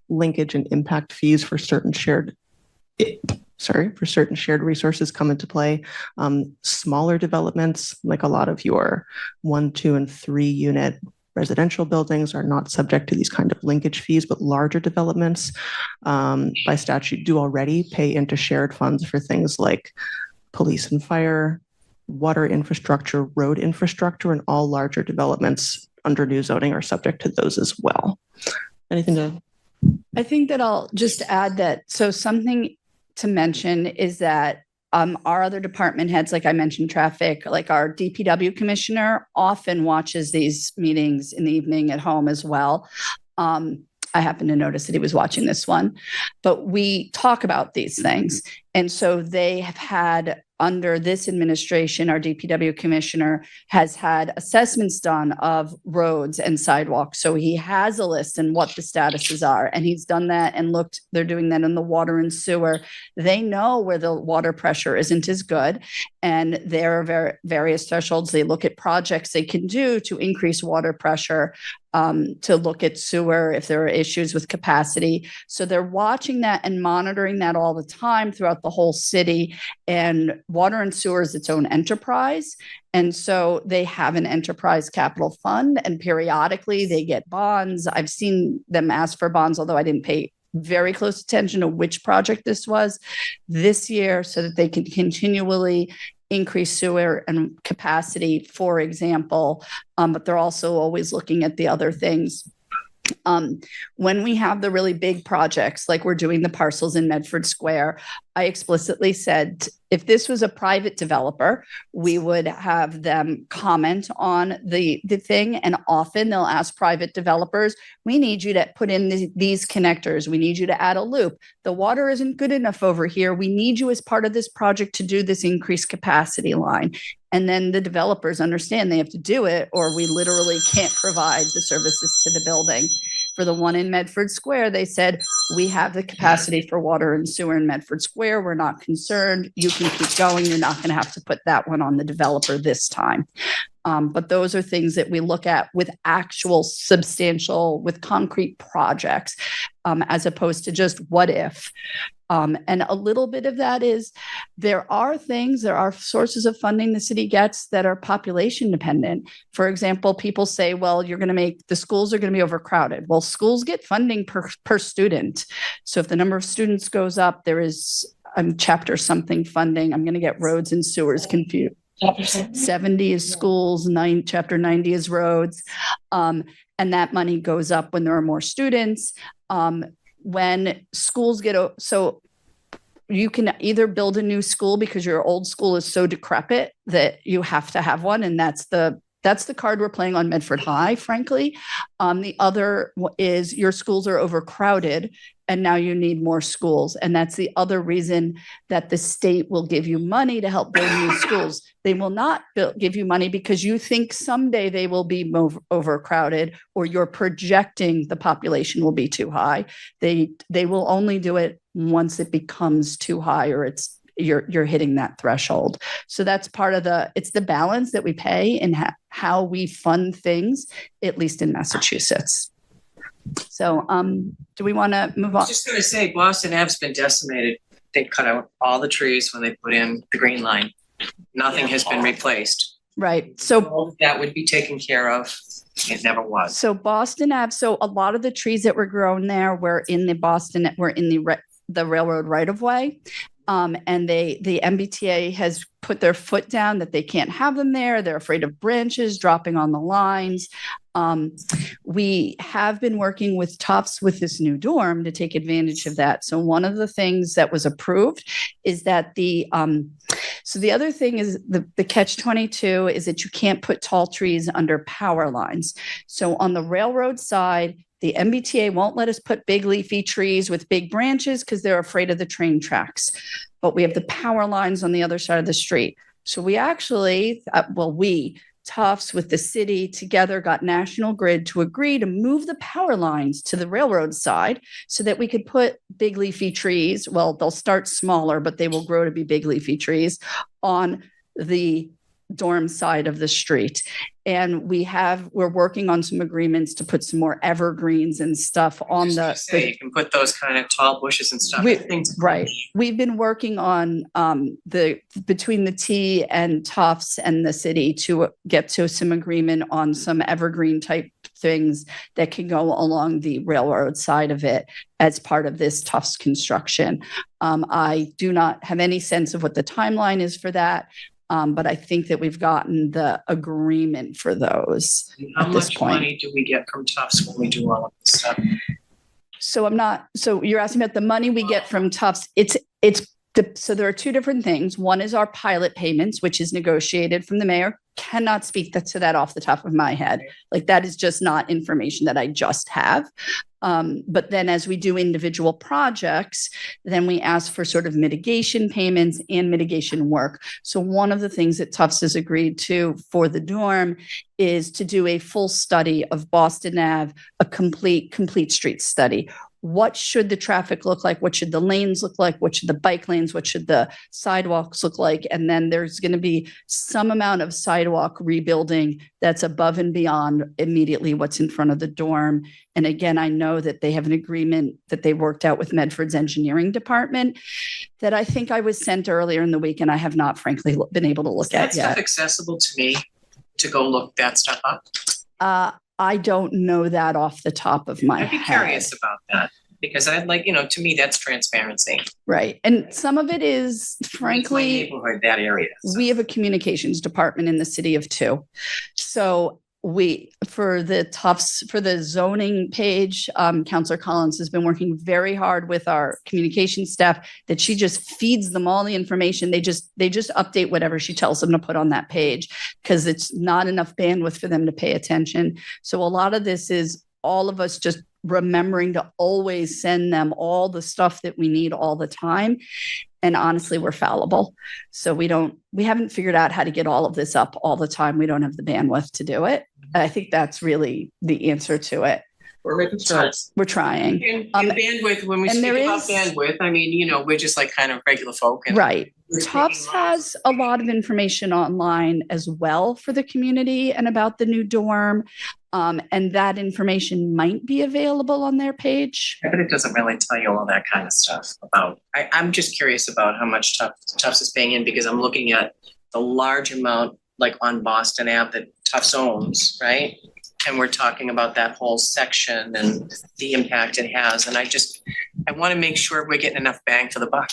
linkage and impact fees for certain shared resources come into play. Smaller developments, like a lot of your 1, 2, and 3 unit residential buildings, are not subject to these kind of linkage fees, but larger developments by statute do already pay into shared funds for things like police and fire, water infrastructure, road infrastructure, and all larger developments under new zoning are subject to those as well. Anything to? I think that I'll just add that, so something to mention is that our other department heads, like I mentioned, traffic, like our DPW commissioner, often watches these meetings in the evening at home as well. I happened to notice that he was watching this one, but we talk about these things. And so they have had, under this administration, our DPW commissioner has had assessments done of roads and sidewalks. So he has a list and what the statuses are. And he's done that and looked, they're doing that in the water and sewer. They know where the water pressure isn't as good. And there are various thresholds. They look at projects they can do to increase water pressure, to look at sewer if there are issues with capacity. So they're watching that and monitoring that all the time throughout the whole city. And water and sewer is its own enterprise. And so they have an enterprise capital fund, and periodically they get bonds. I've seen them ask for bonds, although I didn't pay very close attention to which project this was this year, so that they can continually increase sewer and capacity, for example. But they're also always looking at the other things. When we have the really big projects, like we're doing the parcels in Medford Square, I explicitly said, if this was a private developer, we would have them comment on the thing. And often they'll ask private developers, we need you to put in these connectors. We need you to add a loop. The water isn't good enough over here. We need you as part of this project to do this increased capacity line. And then the developers understand they have to do it, or we literally can't provide the services to the building. For the one in Medford Square, they said, we have the capacity for water and sewer in Medford Square. We're not concerned. You can keep going. You're not going to have to put that one on the developer this time. But those are things that we look at with actual substantial, with concrete projects, as opposed to just what if. And a little bit of that is there are sources of funding the city gets that are population dependent. For example, people say, well, the schools are going to be overcrowded. Well, schools get funding per student. So if the number of students goes up, there is chapter something funding. I'm going to get roads and sewers confused. Chapter 70 is schools, chapter 90 is roads. And that money goes up when there are more students. When schools so you can either build a new school because your old school is so decrepit that you have to have one. And that's the card we're playing on Medford High, frankly. The other is your schools are overcrowded and now you need more schools. And that's the other reason that the state will give you money to help build new schools. They will not give you money because you think someday they will be overcrowded, or you're projecting the population will be too high. They will only do it once it becomes too high, or you're hitting that threshold. So that's part of it's the balance that we pay in how we fund things, at least in Massachusetts. So do we want to move on? I was just going to say, Boston Ave's been decimated. They cut out all the trees when they put in the green line. Nothing has been replaced. Right. So All of that would be taken care of. It never was. So Boston Ave, so a lot of the trees that were grown there were in the the railroad right of way. And the MBTA has put their foot down that they can't have them there. They're afraid of branches dropping on the lines. We have been working with Tufts with this new dorm to take advantage of that. So one of the things that was approved is that so the other thing is the catch-22 is that you can't put tall trees under power lines. So on the railroad side, the MBTA won't let us put big leafy trees with big branches because they're afraid of the train tracks. But we have the power lines on the other side of the street. So we actually, Tufts with the city together got National Grid to agree to move the power lines to the railroad side so that we could put big leafy trees. Well, they'll start smaller, but they will grow to be big leafy trees on the dorm side of the street. And we're working on some agreements to put some more evergreens and stuff on you can put those kind of tall bushes and stuff. Right. We've been working on between the T and Tufts and the city to get to some agreement on some evergreen type things that can go along the railroad side of it as part of this Tufts construction. I do not have any sense of what the timeline is for that. But I think that we've gotten the agreement for those at this point. How much money do we get from Tufts when we do all of this stuff? So you're asking about the money we get from Tufts. So there are two different things. One is our pilot payments, which is negotiated from the mayor. Cannot speak to that off the top of my head. Like that is just not information that I just have. But then as we do individual projects, then we ask for sort of mitigation payments and mitigation work. So one of the things that Tufts has agreed to for the dorm is to do a full study of Boston Ave, a complete street study. What should the traffic look like? What should the lanes look like? What should the bike lanes? What should the sidewalks look like? And then there's going to be some amount of sidewalk rebuilding that's above and beyond immediately what's in front of the dorm. And again, I know that they have an agreement that they worked out with Medford's engineering department that I think I was sent earlier in the week, and I have not, frankly, been able to look at yet. Is that stuff accessible to me to go look that stuff up? I don't know that off the top of my head. I'd be curious about that because I'd like, to me, that's transparency. Right. And some of it is, frankly, my neighborhood, that area. So. We have a communications department in the city of two. So for the zoning page, Councillor Collins has been working very hard with our communication staff that she just feeds them all the information. They just update whatever she tells them to put on that page because it's not enough bandwidth for them to pay attention. So a lot of this is all of us just remembering to always send them all the stuff that we need all the time. And honestly, we're fallible. So we haven't figured out how to get all of this up all the time. We don't have the bandwidth to do it. I think that's really the answer to it. We're making strides. We're trying. And bandwidth, when we speak about bandwidth, I mean, we're just like kind of regular folk. Right. Tufts has a lot of information online as well for the community and about the new dorm. And that information might be available on their page. But it doesn't really tell you all that kind of stuff about. I'm just curious about how much Tufts is paying in because I'm looking at the large amount like on Boston Ave that Tufts owns, right? And we're talking about that whole section and the impact it has. And I want to make sure we're getting enough bang for the buck.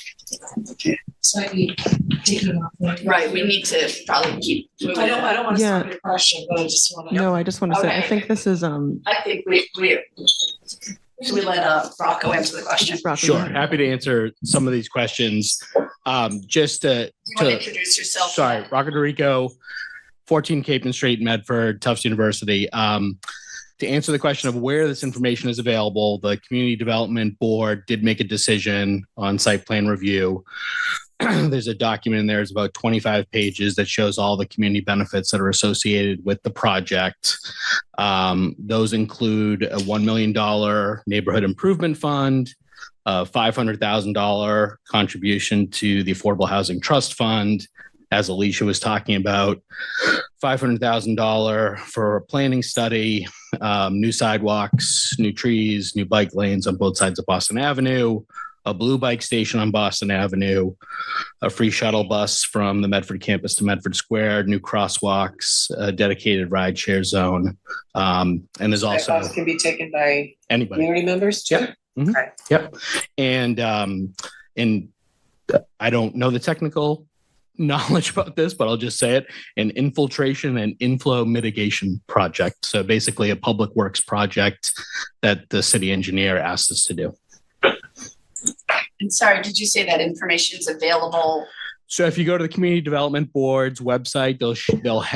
So I need taking off. Right. We need to probably keep moving. I don't want to stop your question, but I just want to. No, I just want to say, I think this is, I think we let Rocco answer the question. Sure. Happy to answer some of these questions. Just to you want to introduce yourself. Sorry, Rocco DeRico, 14 Capon Street, Medford, Tufts University. To answer the question of where this information is available, the Community Development Board did make a decision on site plan review. There's a document in there, it's about 25 pages that shows all the community benefits that are associated with the project. Those include a $1 million neighborhood improvement fund, a $500,000 contribution to the Affordable Housing Trust Fund, as Alicia was talking about, $500,000 for a planning study, new sidewalks, new trees, new bike lanes on both sides of Boston Avenue, a blue bike station on Boston Avenue, a free shuttle bus from the Medford campus to Medford Square, new crosswalks, a dedicated rideshare zone. And there's That also bus can be taken by anybody. community members too? Yep. Mhm. Okay. Yep. And I don't know the technical knowledge about this, but I'll just say it, an infiltration and inflow mitigation project. So basically a public works project that the city engineer asked us to do. And sorry, did you say that information is available? So if you go to the Community Development Board's website,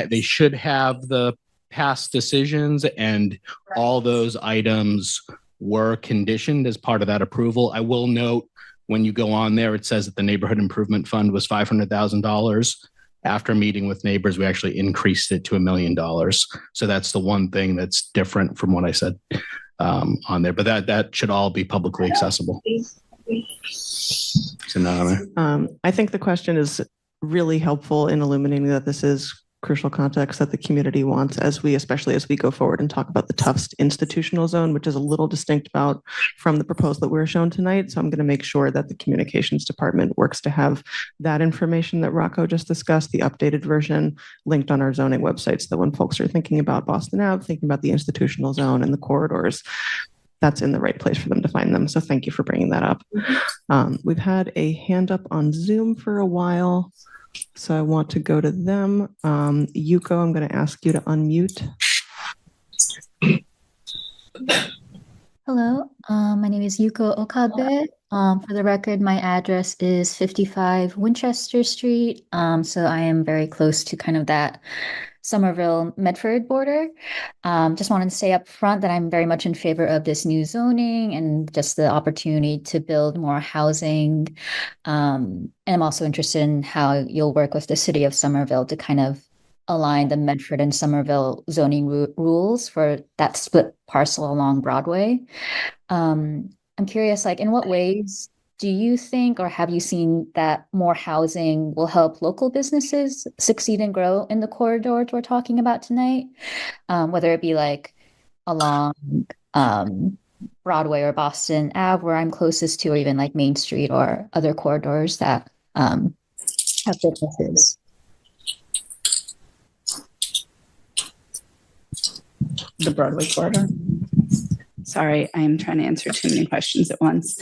they should have the past decisions, and all those items were conditioned as part of that approval. I will note, when you go on there, it says that the Neighborhood Improvement Fund was $500,000. After meeting with neighbors, we actually increased it to $1 million. So that's the one thing that's different from what I said on there. But that should all be publicly accessible. It's an honor. I think the question is really helpful in illuminating that this is crucial context that the community wants especially as we go forward and talk about the Tufts institutional zone, which is a little distinct from the proposal that we're shown tonight. So I'm going to make sure that the communications department works to have that information that Rocco just discussed, the updated version, linked on our zoning website, so that when folks are thinking about Boston Ave, thinking about the institutional zone and the corridors, that's in the right place for them to find them. So thank you for bringing that up. We've had a hand up on Zoom for a while, so I want to go to them. Yuko, I'm going to ask you to unmute. Hello, my name is Yuko Okabe. For the record, my address is 55 Winchester Street. So I am very close to kind of that Somerville Medford border. Just wanted to say up front that I'm very much in favor of this new zoning and just the opportunity to build more housing. And I'm also interested in how you'll work with the city of Somerville to kind of align the Medford and Somerville zoning rules for that split parcel along Broadway. I'm curious, like, in what ways do you think, or have you seen that more housing will help local businesses succeed and grow in the corridors we're talking about tonight? Whether it be like along Broadway or Boston Ave, where I'm closest to, or even like Main Street or other corridors that have businesses. The Broadway corridor. Sorry, I am trying to answer too many questions at once.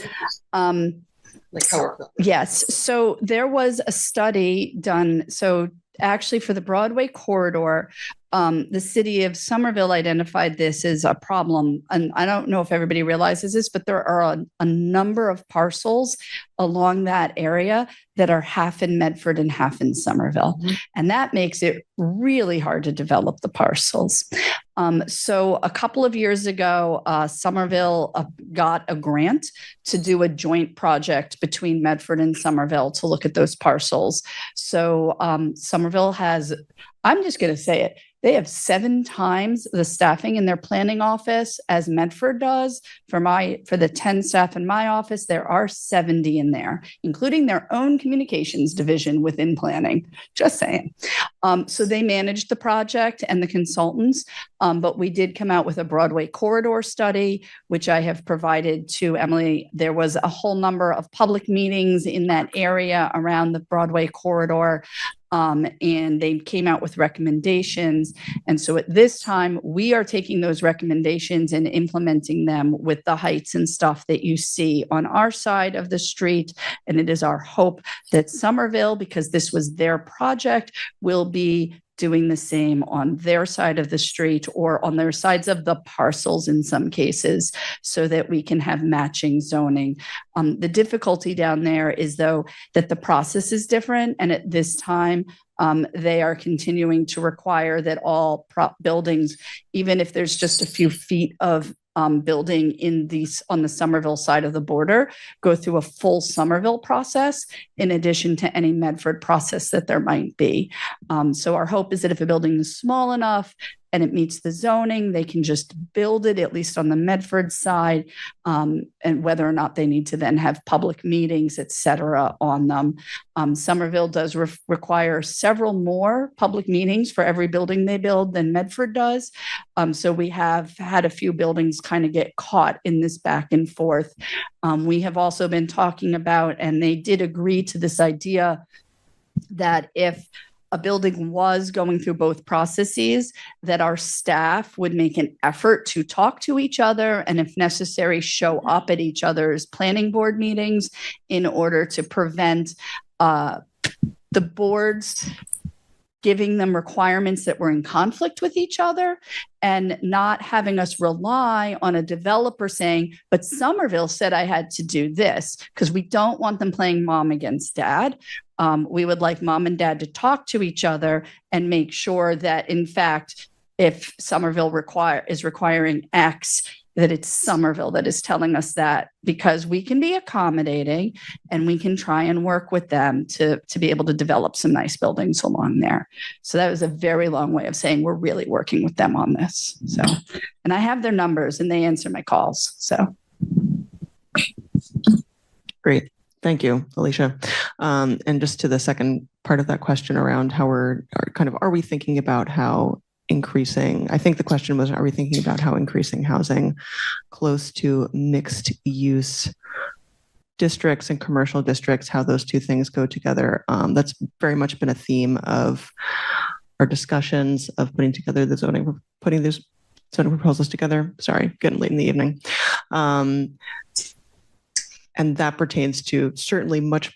Yes. So there was a study done. So actually for the Broadway corridor, the city of Somerville identified this as a problem. And I don't know if everybody realizes this, but there are a number of parcels along that area that are half in Medford and half in Somerville. Mm-hmm. And that makes it really hard to develop the parcels. So a couple of years ago, Somerville got a grant to do a joint project between Medford and Somerville to look at those parcels. So Somerville has, I'm just going to say it, they have 7 times the staffing in their planning office as Medford does. For the 10 staff in my office, there are 70 in there, including their own communications division within planning. Just saying. So they managed the project and the consultants, but we did come out with a Broadway corridor study, which I have provided to Emily. There was a whole number of public meetings in that area around the Broadway corridor. And they came out with recommendations. And so at this time, we are taking those recommendations and implementing them with the heights and stuff that you see on our side of the street. And it is our hope that Somerville, because this was their project, will be doing the same on their side of the street or on their sides of the parcels in some cases, so that we can have matching zoning. The difficulty down there is, though, that the process is different. And at this time, they are continuing to require that all buildings, even if there's just a few feet of building on the Somerville side of the border, go through a full Somerville process in addition to any Medford process that there might be. So our hope is that if a building is small enough and it meets the zoning, they can just build it, at least on the Medford side, and whether or not they need to then have public meetings, et cetera, on them. Somerville does require several more public meetings for every building they build than Medford does. So we have had a few buildings kind of get caught in this back and forth. We have also been talking about, and they did agree to this idea, that if a building was going through both processes, that our staff would make an effort to talk to each other and, if necessary, show up at each other's planning board meetings in order to prevent the boards giving them requirements that were in conflict with each other, and not having us rely on a developer saying, but Somerville said I had to do this, because we don't want them playing mom against dad. We would like mom and dad to talk to each other and make sure that, in fact, if Somerville is requiring X, that it's Somerville that is telling us that, because we can be accommodating and we can try and work with them to be able to develop some nice buildings along there. So that was a very long way of saying we're really working with them on this. So, and I have their numbers and they answer my calls. So. Great. Thank you, Alicia. And just to the second part of that question around how are we thinking about how increasing, I think the question was, are we thinking about how increasing housing close to mixed use districts and commercial districts, how those two things go together? That's very much been a theme of our discussions of putting these zoning proposals together. Sorry, getting late in the evening. And that pertains to certainly much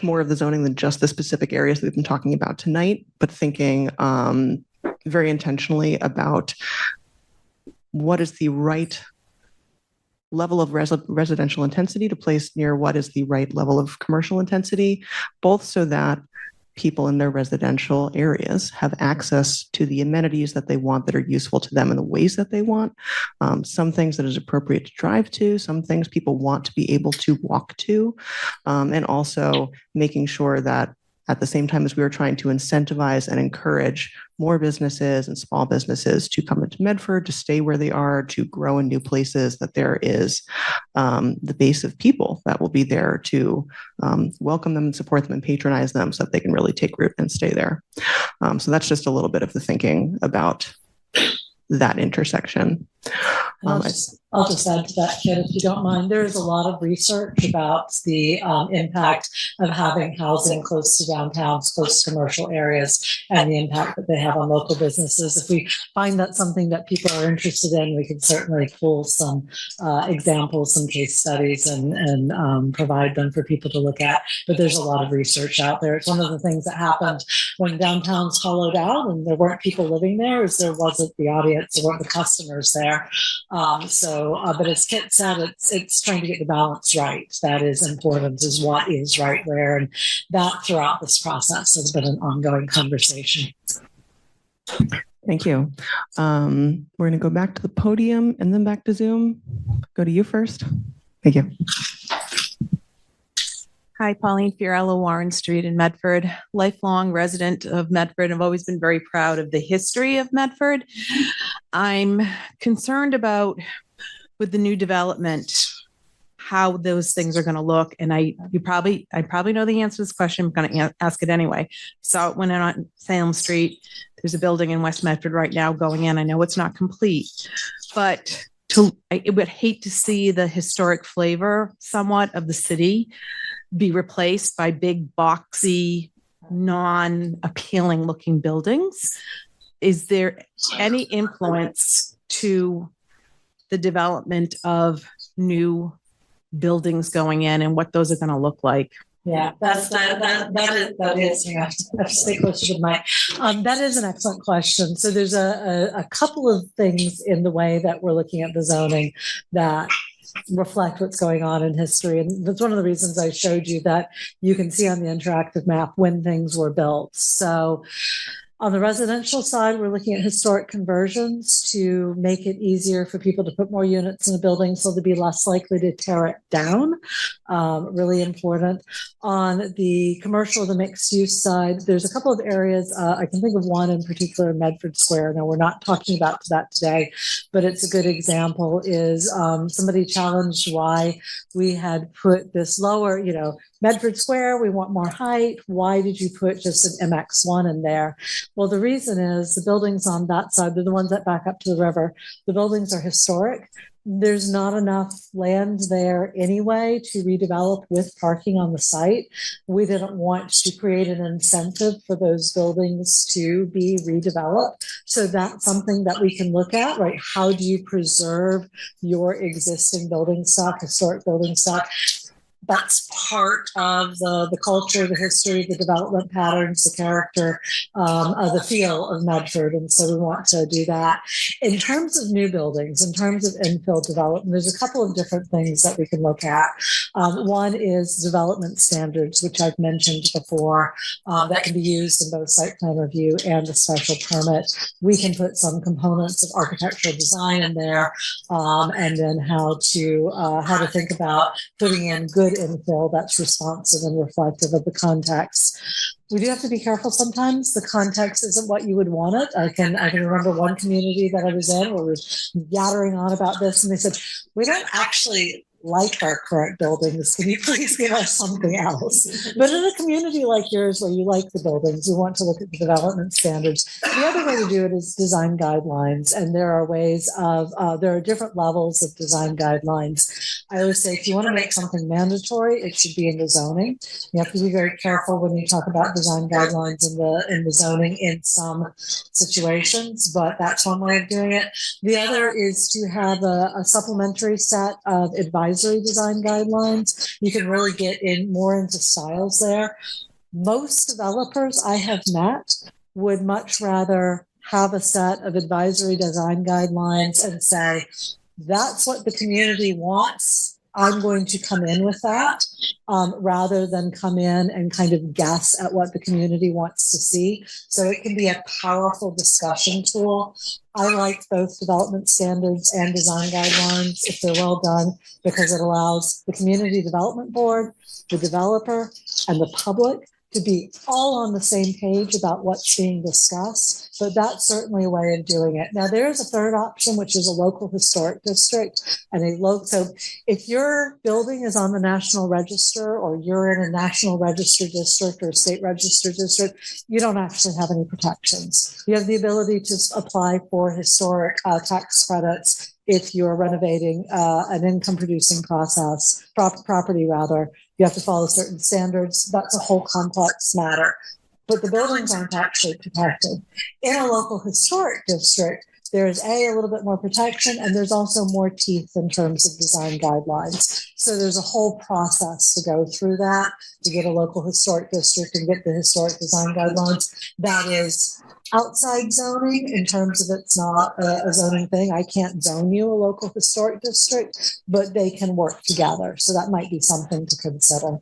more of the zoning than just the specific areas that we've been talking about tonight, but thinking very intentionally about what is the right level of residential intensity to place near what is the right level of commercial intensity, both so that people in their residential areas have access to the amenities that they want that are useful to them in the ways that they want. Some things that is appropriate to drive to, some things people want to be able to walk to, and also making sure that at the same time as we are trying to incentivize and encourage more businesses and small businesses to come into Medford, to stay where they are, to grow in new places, that there is the base of people that will be there to welcome them and support them and patronize them so that they can really take root and stay there. So that's just a little bit of the thinking about that intersection. I'll just add to that, Kit, if you don't mind. There is a lot of research about the impact of having housing close to downtowns, close to commercial areas, and the impact that they have on local businesses. If we find that's something that people are interested in, we can certainly pull some examples, some case studies, and provide them for people to look at. But there's a lot of research out there. It's one of the things that happened when downtowns hollowed out and there weren't people living there, is there wasn't the audience, there weren't the customers there. But as Kit said, it's trying to get the balance right. That is important, is what is right where. And that throughout this process has been an ongoing conversation. Thank you. We're going to go back to the podium and then back to Zoom. Go to you first. Thank you. Hi, Pauline Fiorello, Warren Street in Medford. Lifelong resident of Medford. I've always been very proud of the history of Medford. I'm concerned about, with the new development, how those things are going to look. And I probably know the answer to this question. I'm going to ask it anyway. So when I'm on Salem Street, there's a building in West Medford right now going in. I know it's not complete, but I would hate to see the historic flavor somewhat of the city be replaced by big, boxy, non-appealing looking buildings. Is there any influence to the development of new buildings going in and what those are going to look like? Yeah, that is. You have to stay close to the mic. That is an excellent question. So there's a couple of things in the way that we're looking at the zoning that reflect what's going on in history. And that's one of the reasons I showed you that you can see on the interactive map when things were built. So On the residential side, we're looking at historic conversions to make it easier for people to put more units in a building so they'll be less likely to tear it down. Really important. On the commercial, the mixed use side, there's a couple of areas. I can think of one in particular, Medford Square. Now, we're not talking about that today, but it's a good example is somebody challenged why we had put this lower, Medford Square, we want more height. Why did you put just an MX1 in there? Well, the reason is the buildings on that side, they're the ones that back up to the river. The buildings are historic. There's not enough land there anyway to redevelop with parking on the site. We didn't want to create an incentive for those buildings to be redeveloped. So that's something that we can look at, right? How do you preserve your existing building stock, historic building stock? That's part of the culture, the history, the development patterns, the character, the feel of Medford. And so we want to do that. In terms of new buildings, in terms of infill development, there's a couple of different things that we can look at. One is development standards, which I've mentioned before, that can be used in both site plan review and a special permit. We can put some components of architectural design in there, and then how to think about putting in good infill that's responsive and reflective of the context. We do have to be careful sometimes. The context isn't what you would want it. I can remember one community that I was in where we were yattering on about this, and they said, we don't actually like our current buildings. Can you please give us something else? But in a community like yours where you like the buildings, you want to look at the development standards. The other way to do it is design guidelines. And there are ways of, there are different levels of design guidelines. I always say if you want to make something mandatory, it should be in the zoning. You have to be very careful when you talk about design guidelines in the zoning in some situations, but that's one way of doing it. The other is to have a supplementary set of advisory design guidelines. You can really get in more into styles there. Most developers I have met would much rather have a set of advisory design guidelines and say, that's what the community wants. I'm going to come in with that, rather than come in and kind of guess at what the community wants to see. So it can be a powerful discussion tool. I like both development standards and design guidelines if they're well done, because it allows the community development board, the developer, and the public to be all on the same page about what's being discussed. But that's certainly a way of doing it. Now, there's a third option, which is a local historic district. So if your building is on the National Register, or you're in a National Register district or state register district, you don't actually have any protections. You have the ability to apply for historic tax credits if you're renovating an income-producing property rather. You have to follow certain standards. That's a whole complex matter. But the buildings aren't actually protected. In a local historic district, there's a little bit more protection, and there's also more teeth in terms of design guidelines. So there's a whole process to go through that to get a local historic district and get the historic design guidelines. That is outside zoning in terms of it's not a zoning thing. I can't zone you a local historic district, but they can work together. So that might be something to consider.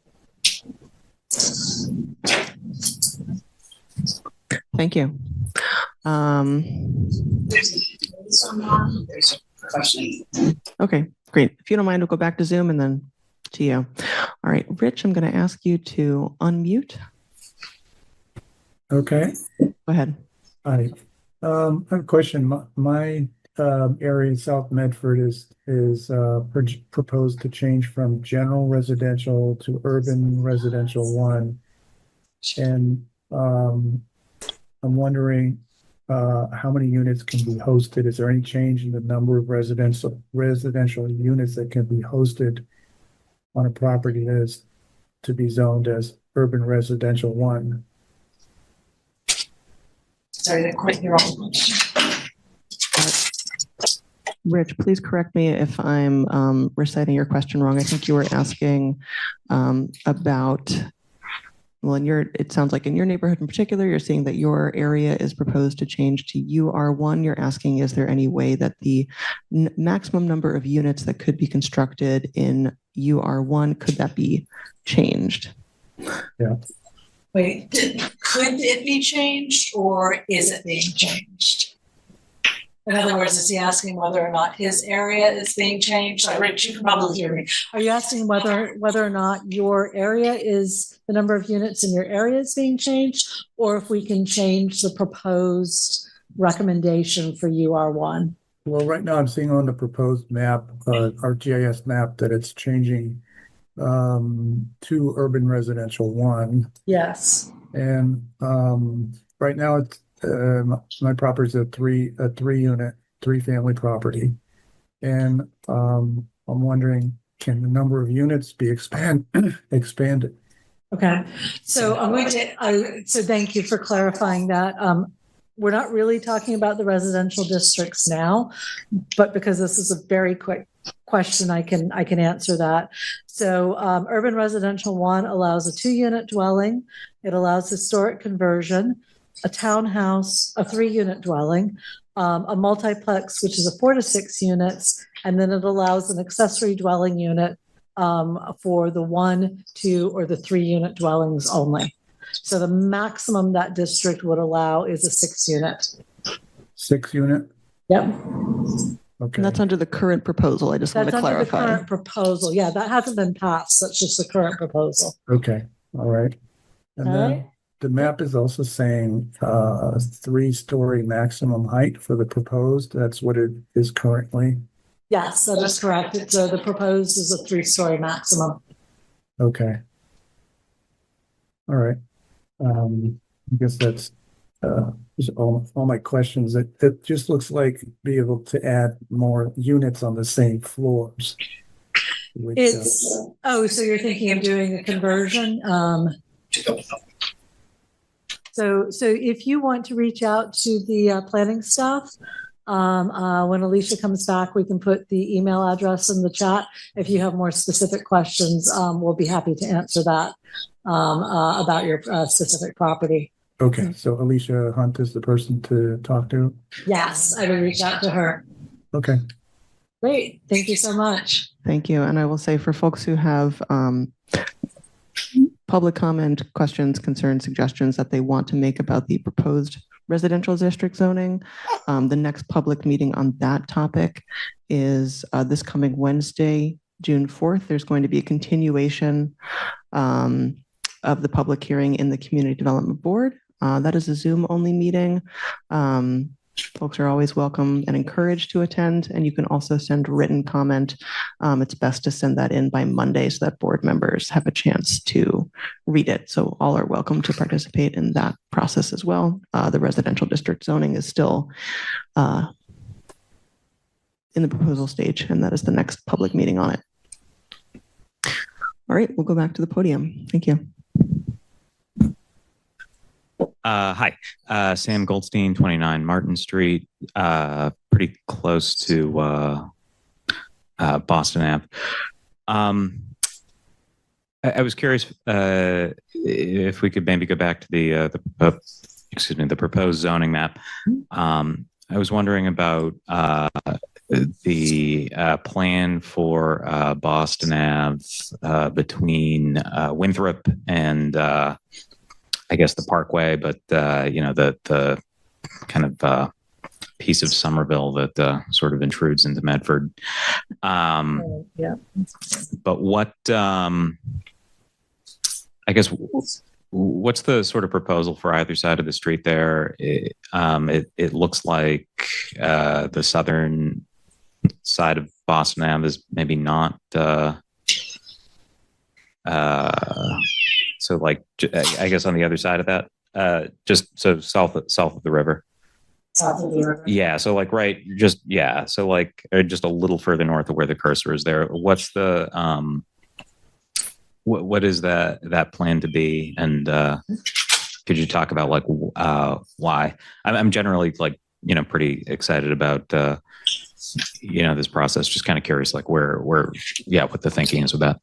Thank you. There's a question. Okay, great. If you don't mind, we'll go back to Zoom and then to you. All right, Rich, I'm going to ask you to unmute. Okay. Go ahead. Hi. I have a question. My area in South Medford is proposed to change from general residential to urban residential 1. And I'm wondering how many units can be hosted. Is there any change in the number of residential units that can be hosted on a property that is to be zoned as urban residential 1? Sorry, I didn't quite hear all. Rich, please correct me if I'm reciting your question wrong. I think you were asking about, well, it sounds like in your neighborhood in particular, you're seeing that your area is proposed to change to UR1. You're asking, is there any way that the maximum number of units that could be constructed in UR1, could that be changed? Yeah. Wait, could it be changed or is it being changed? In other words, is he asking whether or not his area is being changed? Rich, you can probably hear me. Are you asking whether or not your area is, the number of units in your area is being changed, or if we can change the proposed recommendation for UR1? Well, right now I'm seeing on the proposed map, our GIS map, that it's changing to urban residential 1. Yes. And right now it's my property is a three unit, 3-family property. And I'm wondering, can the number of units be expanded? Okay. So I'm going to, so thank you for clarifying that. We're not really talking about the residential districts now, but because this is a very quick question, I can answer that. So urban residential 1 allows a 2-unit dwelling. It allows historic conversion, a townhouse, a 3-unit dwelling, a multiplex, which is a 4 to 6 units, and then it allows an accessory dwelling unit for the 1, 2, or the 3-unit dwellings only. So the maximum that district would allow is a 6-unit. 6-unit? Yep. Okay. And that's under the current proposal. I just want to clarify. That's under the current proposal. Yeah, that hasn't been passed. That's just the current proposal. Okay. All right. And All then right. the map is also saying 3-story maximum height for the proposed. That's what it is currently. Yes, that is correct. It's the proposed is a 3-story maximum. Okay. All right. I guess that's all my questions. It just looks like be able to add more units on the same floors. Which, It's so you're thinking of doing a conversion. So if you want to reach out to the planning staff, when Alicia comes back, we can put the email address in the chat. If you have more specific questions, we'll be happy to answer that about your specific property. Okay, so Alicia Hunt is the person to talk to? Yes, I will reach out to her. Okay. Great. Thank you so much. Thank you. And I will say for folks who have public comment, questions, concerns, suggestions that they want to make about the proposed residential district zoning, the next public meeting on that topic is this coming Wednesday, June 4th. There's going to be a continuation of the public hearing in the Community Development Board. That is a Zoom-only meeting. Folks are always welcome and encouraged to attend, and you can also send written comment. It's best to send that in by Monday so that board members have a chance to read it. So all are welcome to participate in that process as well. The residential district zoning is still in the proposal stage, and that is the next public meeting on it. All right, we'll go back to the podium. Thank you. Hi, Sam Goldstein, 29 Martin Street, pretty close to Boston Ave. I was curious if we could maybe go back to the proposed zoning map. I was wondering about the plan for Boston Ave between Winthrop and I guess the Parkway, but the kind of piece of Somerville that sort of intrudes into Medford. Yeah. But what I guess what's the sort of proposal for either side of the street there? It looks like the southern side of Boston Ave is maybe not. So like, I guess on the other side of that, just so south of the river. South of the river. Yeah. So like, right. So like just a little further north of where the cursor is there. What's the, what is that plan to be? And could you talk about like why? I'm generally like, pretty excited about, this process. Just kind of curious, like where, what the thinking is about.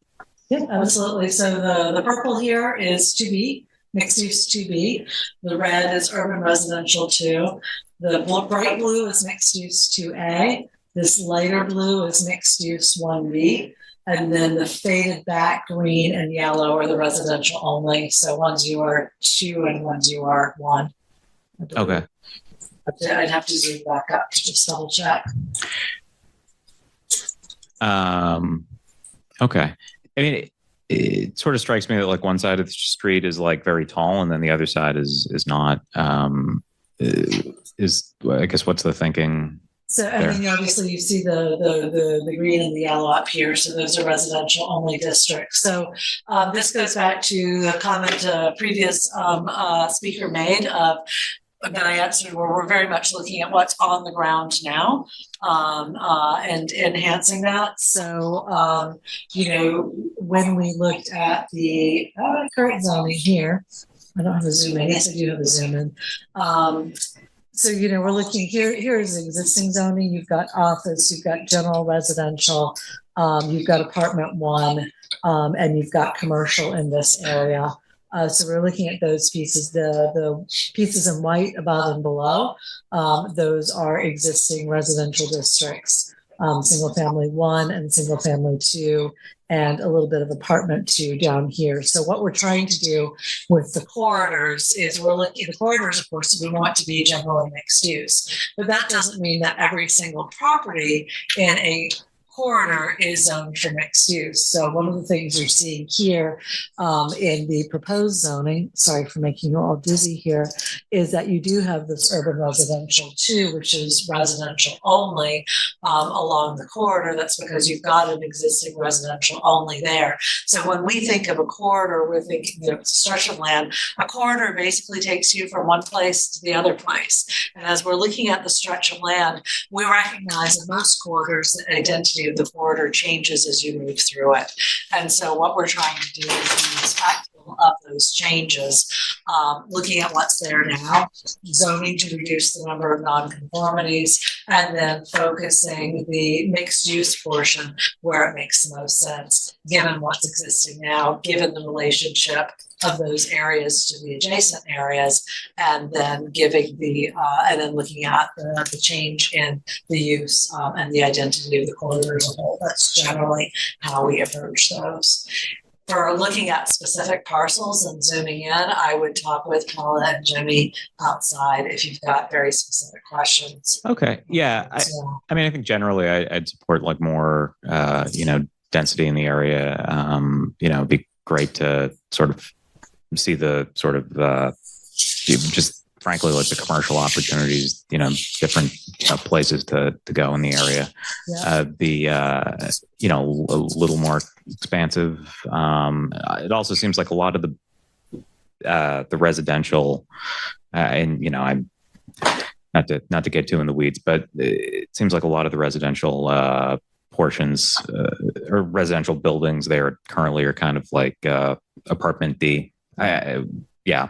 Yeah, absolutely. So the purple here is 2B, mixed use 2B. The red is urban residential 2. The bright blue is mixed use 2A. This lighter blue is mixed use 1B. And then the faded back green and yellow are the residential only. So one's UR2 and one's UR1. Okay. I'd have to zoom back up to just double check. Okay. I mean, it sort of strikes me that like one side of the street is like very tall and then the other side is not. I guess what's the thinking? So I mean, obviously you see the green and the yellow up here. So those are residential only districts. So this goes back to the comment previous speaker made of that I answered, where we're very much looking at what's on the ground now and enhancing that. So, when we looked at the current zoning here, I don't have a zoom in. Yes, I do have a zoom in. So, we're looking here. Here is existing zoning. You've got office, you've got general residential, you've got apartment 1, and you've got commercial in this area. So we're looking at those pieces, the pieces in white above and below. Those are existing residential districts, single family 1 and single family 2, and a little bit of apartment 2 down here. So what we're trying to do with the corridors is we're looking at the corridors, of course, we want to be generally mixed use, but that doesn't mean that every single property in a corridor is zoned for mixed use. So one of the things you're seeing here in the proposed zoning, sorry for making you all dizzy here, is that you do have this urban residential too, which is residential only along the corridor. That's because you've got an existing residential only there. So when we think of a corridor, we're thinking it's a stretch of land. A corridor basically takes you from one place to the other place. And as we're looking at the stretch of land, we recognize in most corridors the identity of the corridor changes as you move through it. And so what we're trying to do is be respectful of those changes, looking at what's there now, zoning to reduce the number of nonconformities, and then focusing the mixed use portion where it makes the most sense, given what's existing now, given the relationship of those areas to the adjacent areas, and then giving and then looking at the change in the use and the identity of the corridor as a whole. That's generally how we approach those. For looking at specific parcels and zooming in, I would talk with Paula and Jimmy outside if you've got very specific questions. Okay. Yeah. I mean, I think generally I'd support like more, density in the area. It'd be great to sort of see the sort of just frankly like the commercial opportunities, different places to go in the area. Yeah. A little more expansive. It also seems like a lot of the residential, and I'm not to get too in the weeds, but it seems like a lot of the residential portions or residential buildings there currently are kind of like apartment D. Yeah.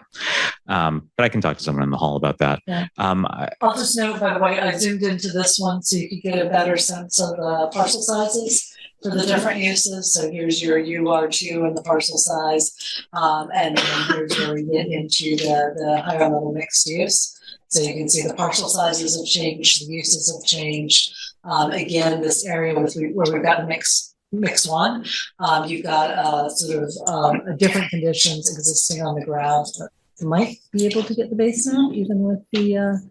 But I can talk to someone in the hall about that. Yeah. I'll just note, by the way, I zoomed into this one so you could get a better sense of the parcel sizes for the different uses. So here's your UR2 and the parcel size. And then here's where we get into the higher level mixed use. So you can see the parcel sizes have changed, the uses have changed. Again, this area where we've got a mix one, you've got sort of different conditions existing on the ground. You might be able to get the base now, even with the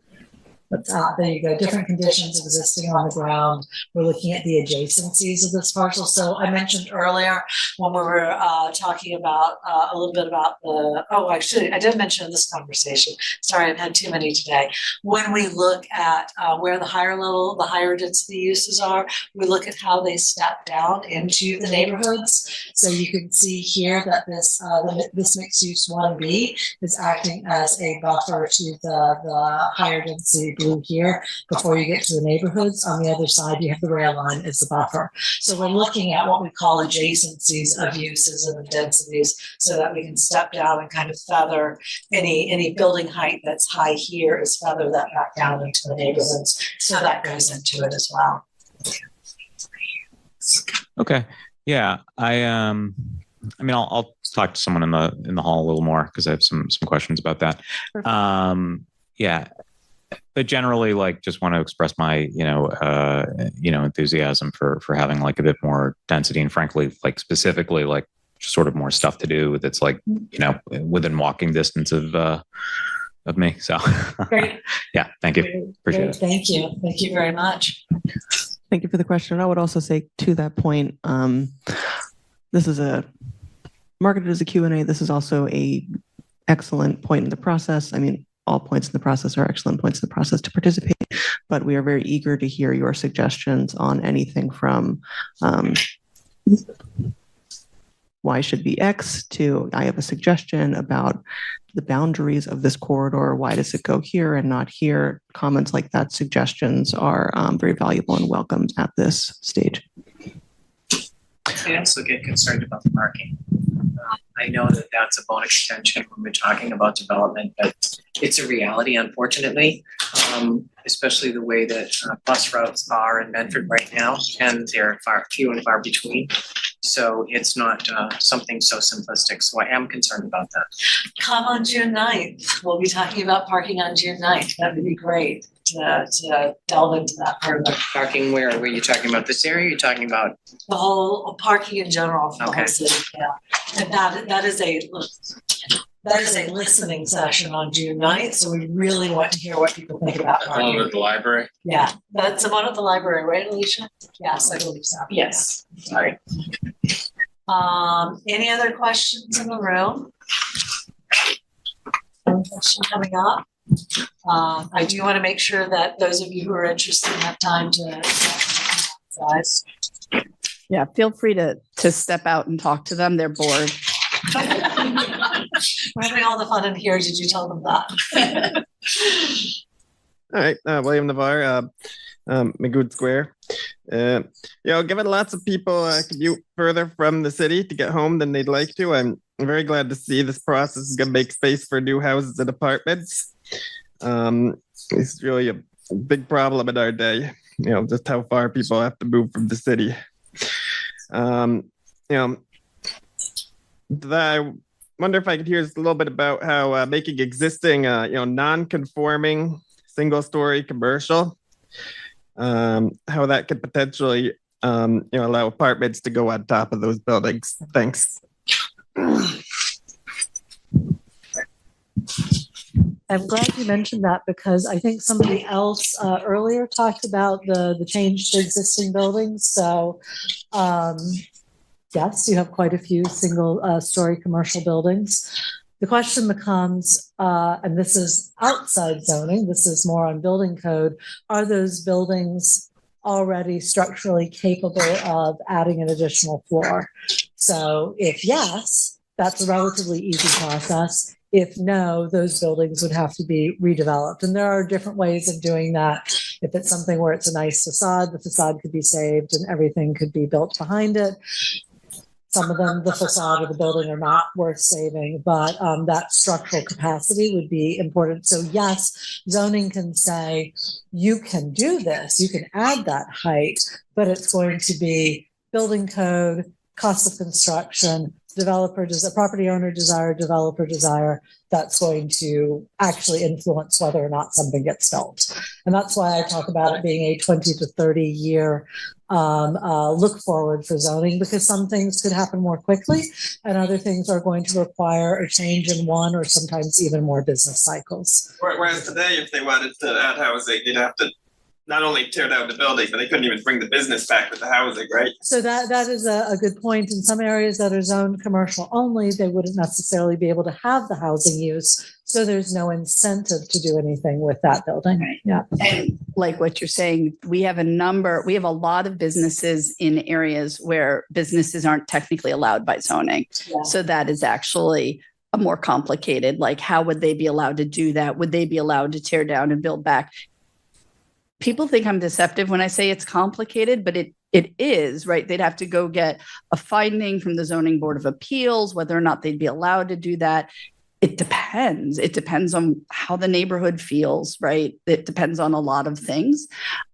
there you go, different conditions existing on the ground. We're looking at the adjacencies of this parcel. So I mentioned earlier when we were talking about a little bit about actually I did mention in this conversation, sorry, I've had too many today. When we look at where the higher density uses are, we look at how they step down into the neighborhoods. So you can see here that this mixed use 1B is acting as a buffer to the higher density blue here before you get to the neighborhoods. On the other side, you have the rail line as the buffer. So we're looking at what we call adjacencies of uses and of densities so that we can step down and kind of feather any building height that's high here is feather that back down into the neighborhoods. So that goes into it as well. Okay. Yeah. I'll talk to someone in the hall a little more because I have some questions about that. Yeah. but generally, like, just want to express my, enthusiasm for having like a bit more density, and frankly, like specifically, like sort of more stuff to do that's like, within walking distance of me. So, Great. Yeah, thank you. Appreciate it. Thank you. Thank you very much. Thank you for the question. I would also say to that point, this is marketed as a Q&A. This is also a excellent point in the process. I mean, all points in the process are excellent points in the process to participate, but we are very eager to hear your suggestions on anything from Y should be X to I have a suggestion about the boundaries of this corridor. Why does it go here and not here? Comments like that, suggestions are very valuable and welcomed at this stage. I also get concerned about the parking. I know that that's a bone extension when we're talking about development, but it's a reality, unfortunately, especially the way that bus routes are in Medford right now, and they're few and far between. So it's not something so simplistic. So I am concerned about that. Come on June 9th. We'll be talking about parking on June 9th. That would be great to delve into that further. Parking where? Were you talking about this area? Or you're talking about the whole parking in general for the whole city. Yeah. And that is a listening session on June 9th. So we really want to hear what people think about parking. At the library? Yeah. That's the one at the library, right, Alicia? Yes, I believe so. Yes. Sorry. Any other questions in the room? One question coming up. I do want to make sure that those of you who are interested have time to guys. Yeah, feel free to step out and talk to them. They're bored. We're having all the fun in here. Did you tell them that? All right, William Navarre, Magood Square. Given lots of people commute further from the city to get home than they'd like to, I'm very glad to see this process is going to make space for new houses and apartments. It's really a big problem in our day, just how far people have to move from the city. I wonder if I could hear just a little bit about how making existing, non-conforming single-story commercial, how that could potentially, allow apartments to go on top of those buildings. Thanks. I'm glad you mentioned that because I think somebody else earlier talked about the change to existing buildings. So yes, you have quite a few single story commercial buildings. The question becomes, and this is outside zoning, this is more on building code, are those buildings already structurally capable of adding an additional floor? So if yes, that's a relatively easy process. If no, those buildings would have to be redeveloped. And there are different ways of doing that. If it's something where it's a nice facade, the facade could be saved and everything could be built behind it. Some of them, the facade of the building are not worth saving, but that structural capacity would be important. So yes, zoning can say, you can do this, you can add that height, but it's going to be building code, cost of construction, property owner desire, developer desire, that's going to actually influence whether or not something gets built. And that's why I talk about it being a 20 to 30 year look forward for zoning, because some things could happen more quickly and other things are going to require a change in one or sometimes even more business cycles. Whereas today, if they wanted to add housing, they'd have to not only tear down the building, but they couldn't even bring the business back with the housing, right? So that is a good point. In some areas that are zoned commercial only, they wouldn't necessarily be able to have the housing use. So there's no incentive to do anything with that building. Right. Yeah. And like what you're saying, we have a lot of businesses in areas where businesses aren't technically allowed by zoning. Yeah. So that is actually a more complicated, like how would they be allowed to do that? Would they be allowed to tear down and build back? People think I'm deceptive when I say it's complicated, but it is, right? They'd have to go get a finding from the Zoning Board of Appeals, whether or not they'd be allowed to do that. It depends. It depends on how the neighborhood feels, right? It depends on a lot of things.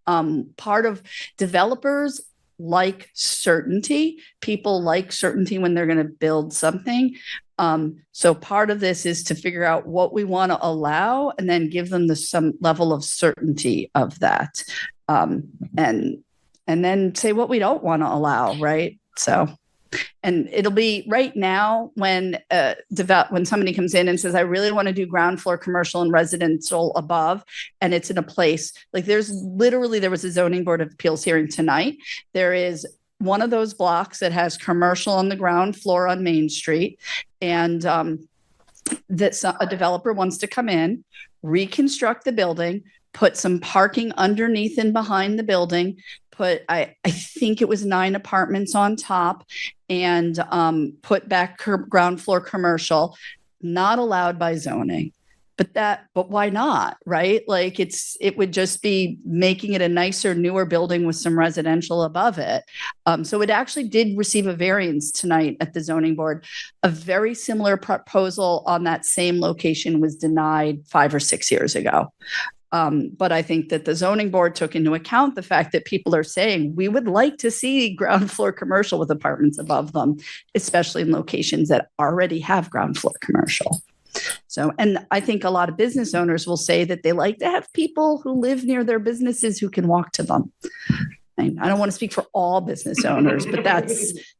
Part of developers like certainty. People like certainty when they're going to build something. So part of this is to figure out what we want to allow and then give them some level of certainty of that. And then say what we don't want to allow, right? So, and it'll be right now when somebody comes in and says, I really want to do ground floor commercial and residential above, and it's in a place like there was a zoning board of appeals hearing tonight. There is one of those blocks that has commercial on the ground floor on Main Street, and that a developer wants to come in, reconstruct the building, put some parking underneath and behind the building, put I think it was 9 apartments on top, and put back ground floor commercial, not allowed by zoning. But why not, right? Like it would just be making it a nicer, newer building with some residential above it. So it actually did receive a variance tonight at the zoning board. A very similar proposal on that same location was denied 5 or 6 years ago. But I think that the zoning board took into account the fact that people are saying we would like to see ground floor commercial with apartments above them, especially in locations that already have ground floor commercial. So, and I think a lot of business owners will say that they like to have people who live near their businesses who can walk to them. I don't want to speak for all business owners, but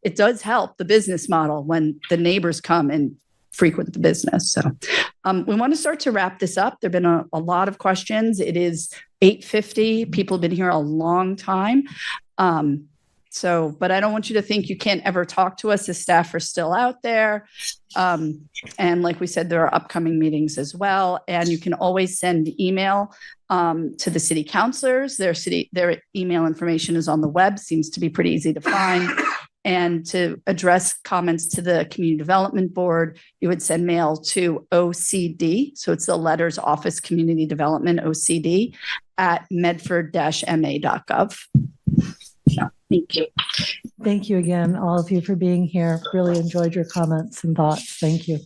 it does help the business model when the neighbors come and frequent the business. So we want to start to wrap this up. There've been a lot of questions. It is 8:50. People have been here a long time. But I don't want you to think you can't ever talk to us. The staff are still out there. And like we said, there are upcoming meetings as well. And you can always send email to the city councilors. Their email information is on the web, seems to be pretty easy to find. And to address comments to the Community Development Board, you would send mail to OCD. So it's the letters Office Community Development, OCD, at medford-ma.gov. So, thank you. Thank you again, all of you, for being here. Really enjoyed your comments and thoughts. Thank you.